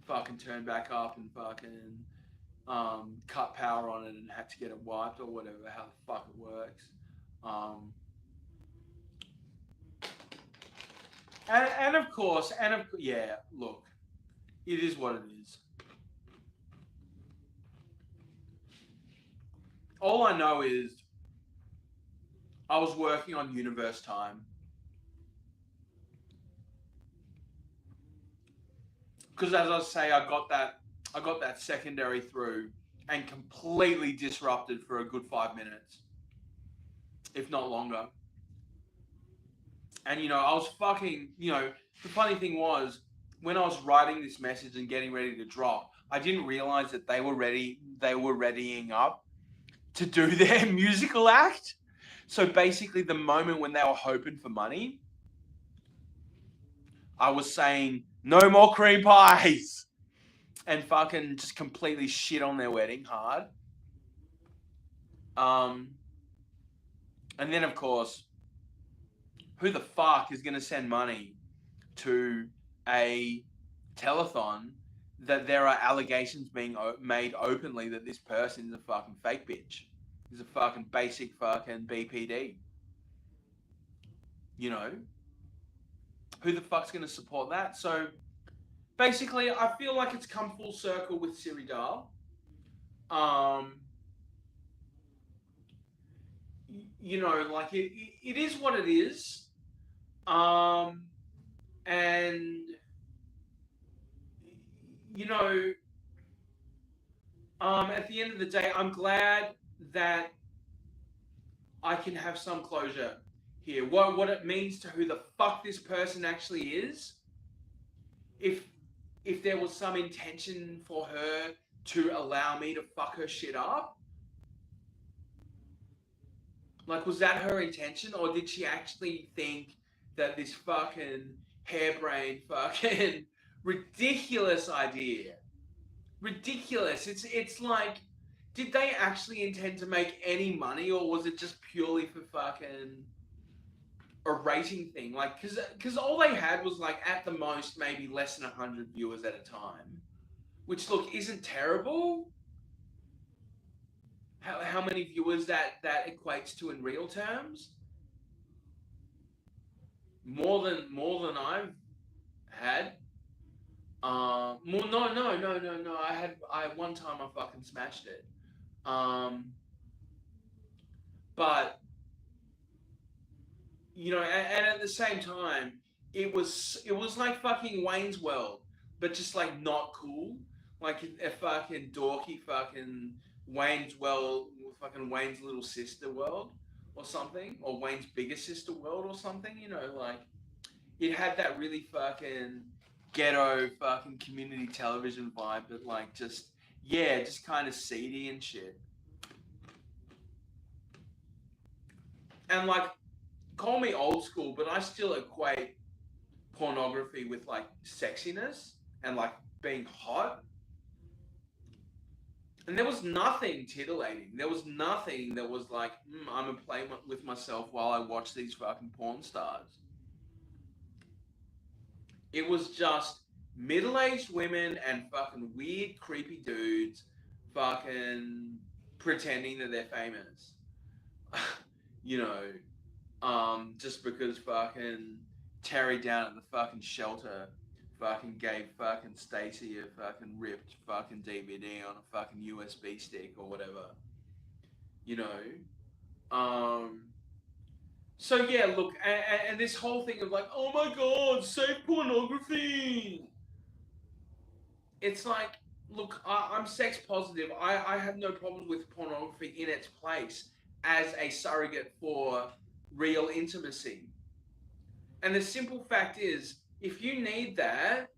fucking turned back up and fucking cut power on it and had to get it wiped or whatever, how the fuck it works. And of course, yeah, look, it is what it is. All I know is I was working on universe time. Because as I say, I got that secondary through and completely disrupted for a good 5 minutes, if not longer. And, you know, I was fucking, you know, the funny thing was, when I was writing this message and getting ready to drop, I didn't realize that they were readying up to do their musical act. So basically, the moment when they were hoping for money, I was saying, no more cream pies, and fucking just completely shit on their wedding hard. And then, of course, who the fuck is going to send money to a telethon that there are allegations being made openly that this person is a fucking fake bitch? He's a fucking basic fucking BPD. You know? Who the fuck's going to support that? So, basically, I feel like it's come full circle with SIRI DAHL. You know, like, it is what it is. And, you know, at the end of the day, I'm glad that I can have some closure here. What it means to who the fuck this person actually is. If there was some intention for her to allow me to fuck her shit up. Like, was that her intention? Or did she actually think that this fucking harebrained fucking ridiculous idea? Ridiculous. It's like, did they actually intend to make any money, or was it just purely for fucking a rating thing? Like, because all they had was, like, at the most maybe less than 100 viewers at a time, which, look, isn't terrible. How many viewers that equates to in real terms? More than I've had. No. I one time I fucking smashed it. But, you know, and at the same time, it was like fucking Wayne's World, but just like not cool. Like a fucking dorky fucking Wayne's World, fucking Wayne's little sister world or something, or Wayne's bigger sister world or something, you know, like it had that really fucking ghetto fucking community television vibe, but like just kind of seedy and shit. And like, call me old school, but I still equate pornography with like sexiness and like being hot. And there was nothing titillating. There was nothing that was like, I'm gonna play with myself while I watch these fucking porn stars. It was just middle-aged women and fucking weird, creepy dudes fucking pretending that they're famous. You know, just because fucking Terry down at the fucking shelter fucking gave fucking Stacy a fucking ripped fucking DVD on a fucking USB stick or whatever. You know? So yeah, look, and this whole thing of like, oh my god, safe pornography. It's like, look, I'm sex positive. I have no problems with pornography in its place as a surrogate for real intimacy. And the simple fact is, if you need that,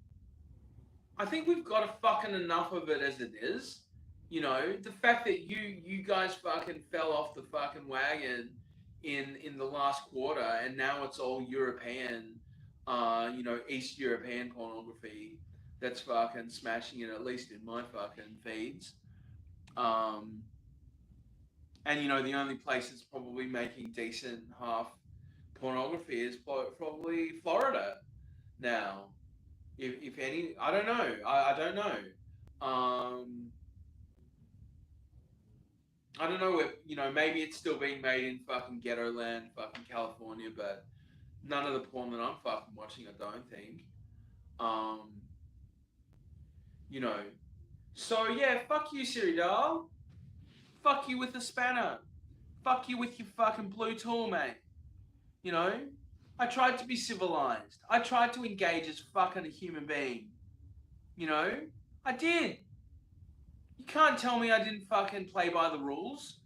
I think we've got a fucking enough of it as it is. You know, the fact that you guys fucking fell off the fucking wagon in the last quarter, and now it's all European, East European pornography that's fucking smashing it, at least in my fucking feeds. And the only place that's probably making decent half pornography is probably Florida now. If any, I don't know. I don't know. I don't know if, maybe it's still being made in fucking ghetto land, fucking California, but none of the porn that I'm fucking watching, I don't think. Um, you know. So yeah, fuck you, Siri doll. Fuck you with the spanner. Fuck you with your fucking blue tool, mate. You know? I tried to be civilized. I tried to engage as fucking a human being. You know? I did. You can't tell me I didn't fucking play by the rules.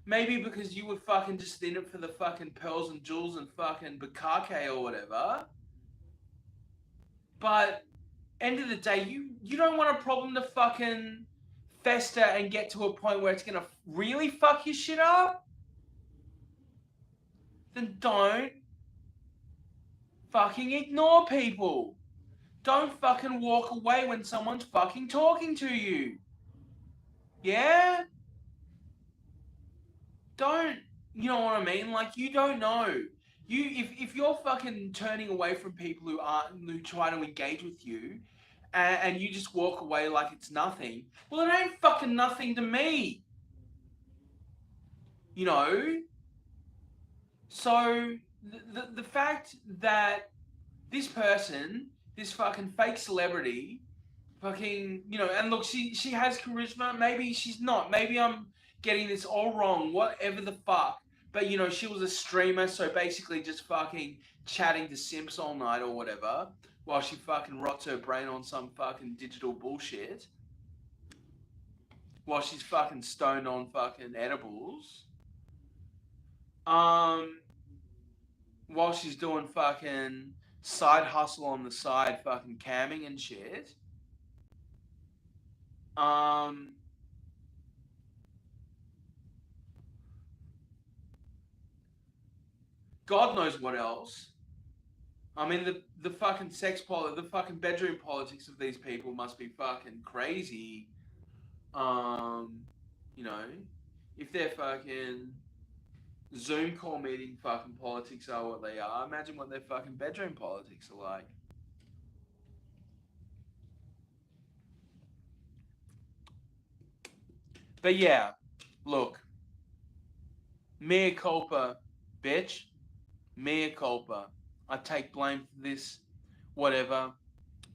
Maybe because you were fucking just in it for the fucking pearls and jewels and fucking bukake or whatever. But end of the day, you don't want a problem to fucking fester and get to a point where it's gonna really fuck your shit up. Then don't fucking ignore people. Don't fucking walk away when someone's fucking talking to you. Yeah? Don't, you know what I mean? Like, you don't know. If you're fucking turning away from people who try to engage with you, and you just walk away like it's nothing, well, it ain't fucking nothing to me. You know? So, the fact that this person, this fucking fake celebrity, fucking, and look, she has charisma. Maybe she's not. Maybe I'm getting this all wrong. Whatever the fuck. But, she was a streamer, so basically just fucking chatting to simps all night or whatever, while she fucking rots her brain on some fucking digital bullshit. While she's fucking stoned on fucking edibles. While she's doing fucking side hustle on the side, fucking camming and shit. God knows what else. I mean, the fucking the fucking bedroom politics of these people must be fucking crazy. If their fucking Zoom call meeting fucking politics are what they are, imagine what their fucking bedroom politics are like. But yeah, look, mea culpa, bitch. Mea culpa. I take blame for this, whatever.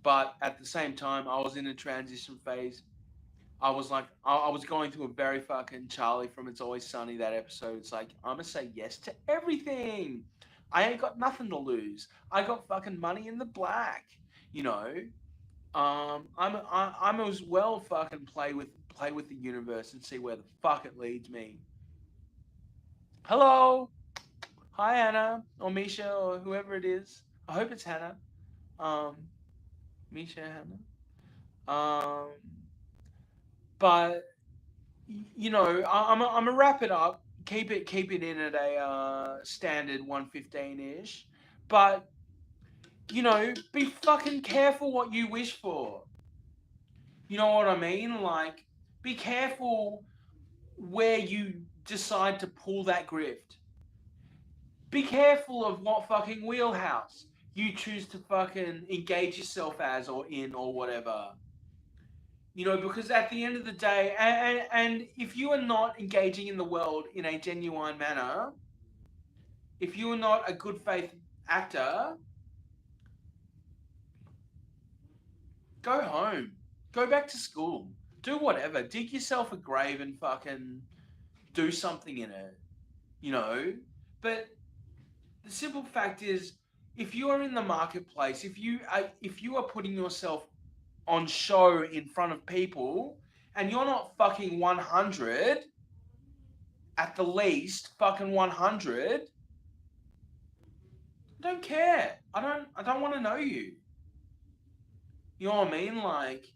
But at the same time, I was in a transition phase. I was like, I was going through a very fucking Charlie from It's Always Sunny, that episode. It's like, I'm gonna say yes to everything. I ain't got nothing to lose. I got fucking money in the black. I'm as well fucking play with the universe and see where the fuck it leads me. Hello. Hi, Hannah, or Misha, or whoever it is. I hope it's Hannah. Misha, Hannah. But I'm gonna wrap it up. Keep it in at a standard 115-ish. But be fucking careful what you wish for. You know what I mean? Like, be careful where you decide to pull that grift. Be careful of what fucking wheelhouse. you choose to fucking engage yourself as or in or whatever. You know, because at the end of the day, and if you are not engaging in the world in a genuine manner, if you are not a good faith actor, go home. Go back to school. Do whatever. Dig yourself a grave and fucking do something in it. You know? But the simple fact is, if you are in the marketplace, if you are putting yourself on show in front of people and you're not fucking 100 at the least, fucking 100, I don't care. I don't want to know you. You know what I mean? Like,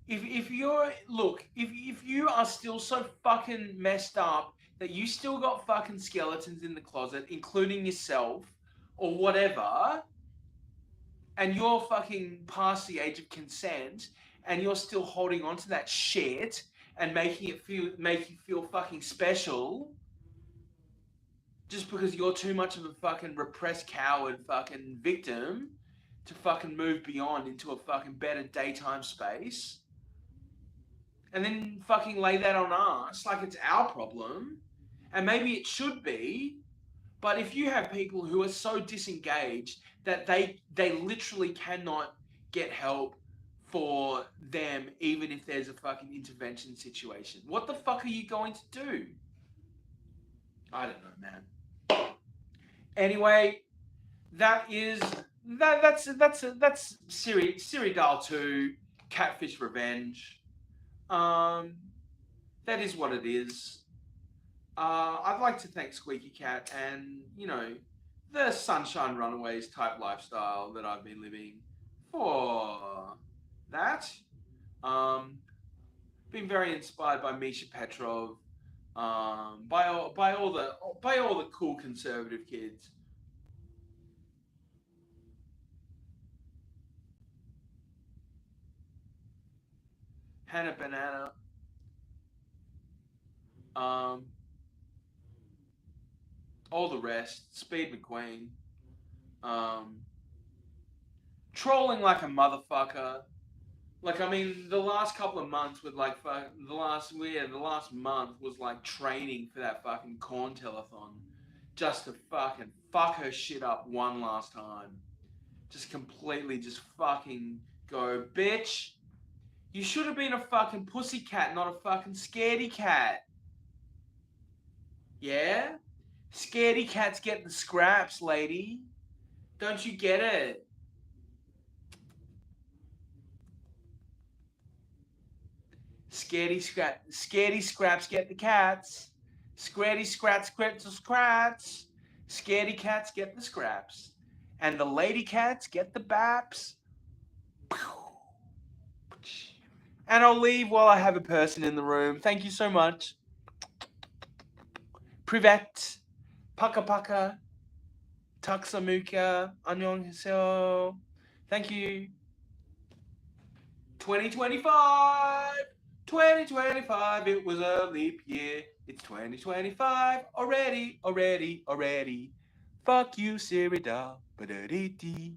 if you're, look, if you are still so fucking messed up that you still got fucking skeletons in the closet, including yourself or whatever, and you're fucking past the age of consent and you're still holding on to that shit and make you feel fucking special just because you're too much of a fucking repressed coward fucking victim to fucking move beyond into a fucking better daytime space, and then fucking lay that on us like it's our problem, and maybe it should be. But if you have people who are so disengaged that they literally cannot get help for them, even if there's a fucking intervention situation, what the fuck are you going to do? I don't know, man. Anyway, that's SIRI DAHL 2 Catfish Revenge. That is what it is. I'd like to thank Squeaky Cat and, you know, the Sunshine Runaways type lifestyle that I've been living for that. Been very inspired by Misha Petrov, by all the cool conservative kids. Hannah Banana. All the rest. Speed McQueen. Trolling like a motherfucker. Like, I mean, the last couple of months with like the last month was like training for that fucking corn telethon, just to fucking fuck her shit up one last time, just completely just fucking go, bitch. You should have been a fucking pussy cat, not a fucking scaredy cat. Yeah, scaredy cats get the scraps, lady. Don't you get it? Scaredy scraps get the cats. Scratty scrats get the scraps. Scaredy cats get the scraps. And the lady cats get the baps. And I'll leave while I have a person in the room. Thank you so much. Privet. Paka paka. Taksamuka. Annyeonghaseyo. Thank you. 2025. 2025, it was a leap year. It's 2025 already. Fuck you, SIRI DAHL. Ba-da-dee-dee.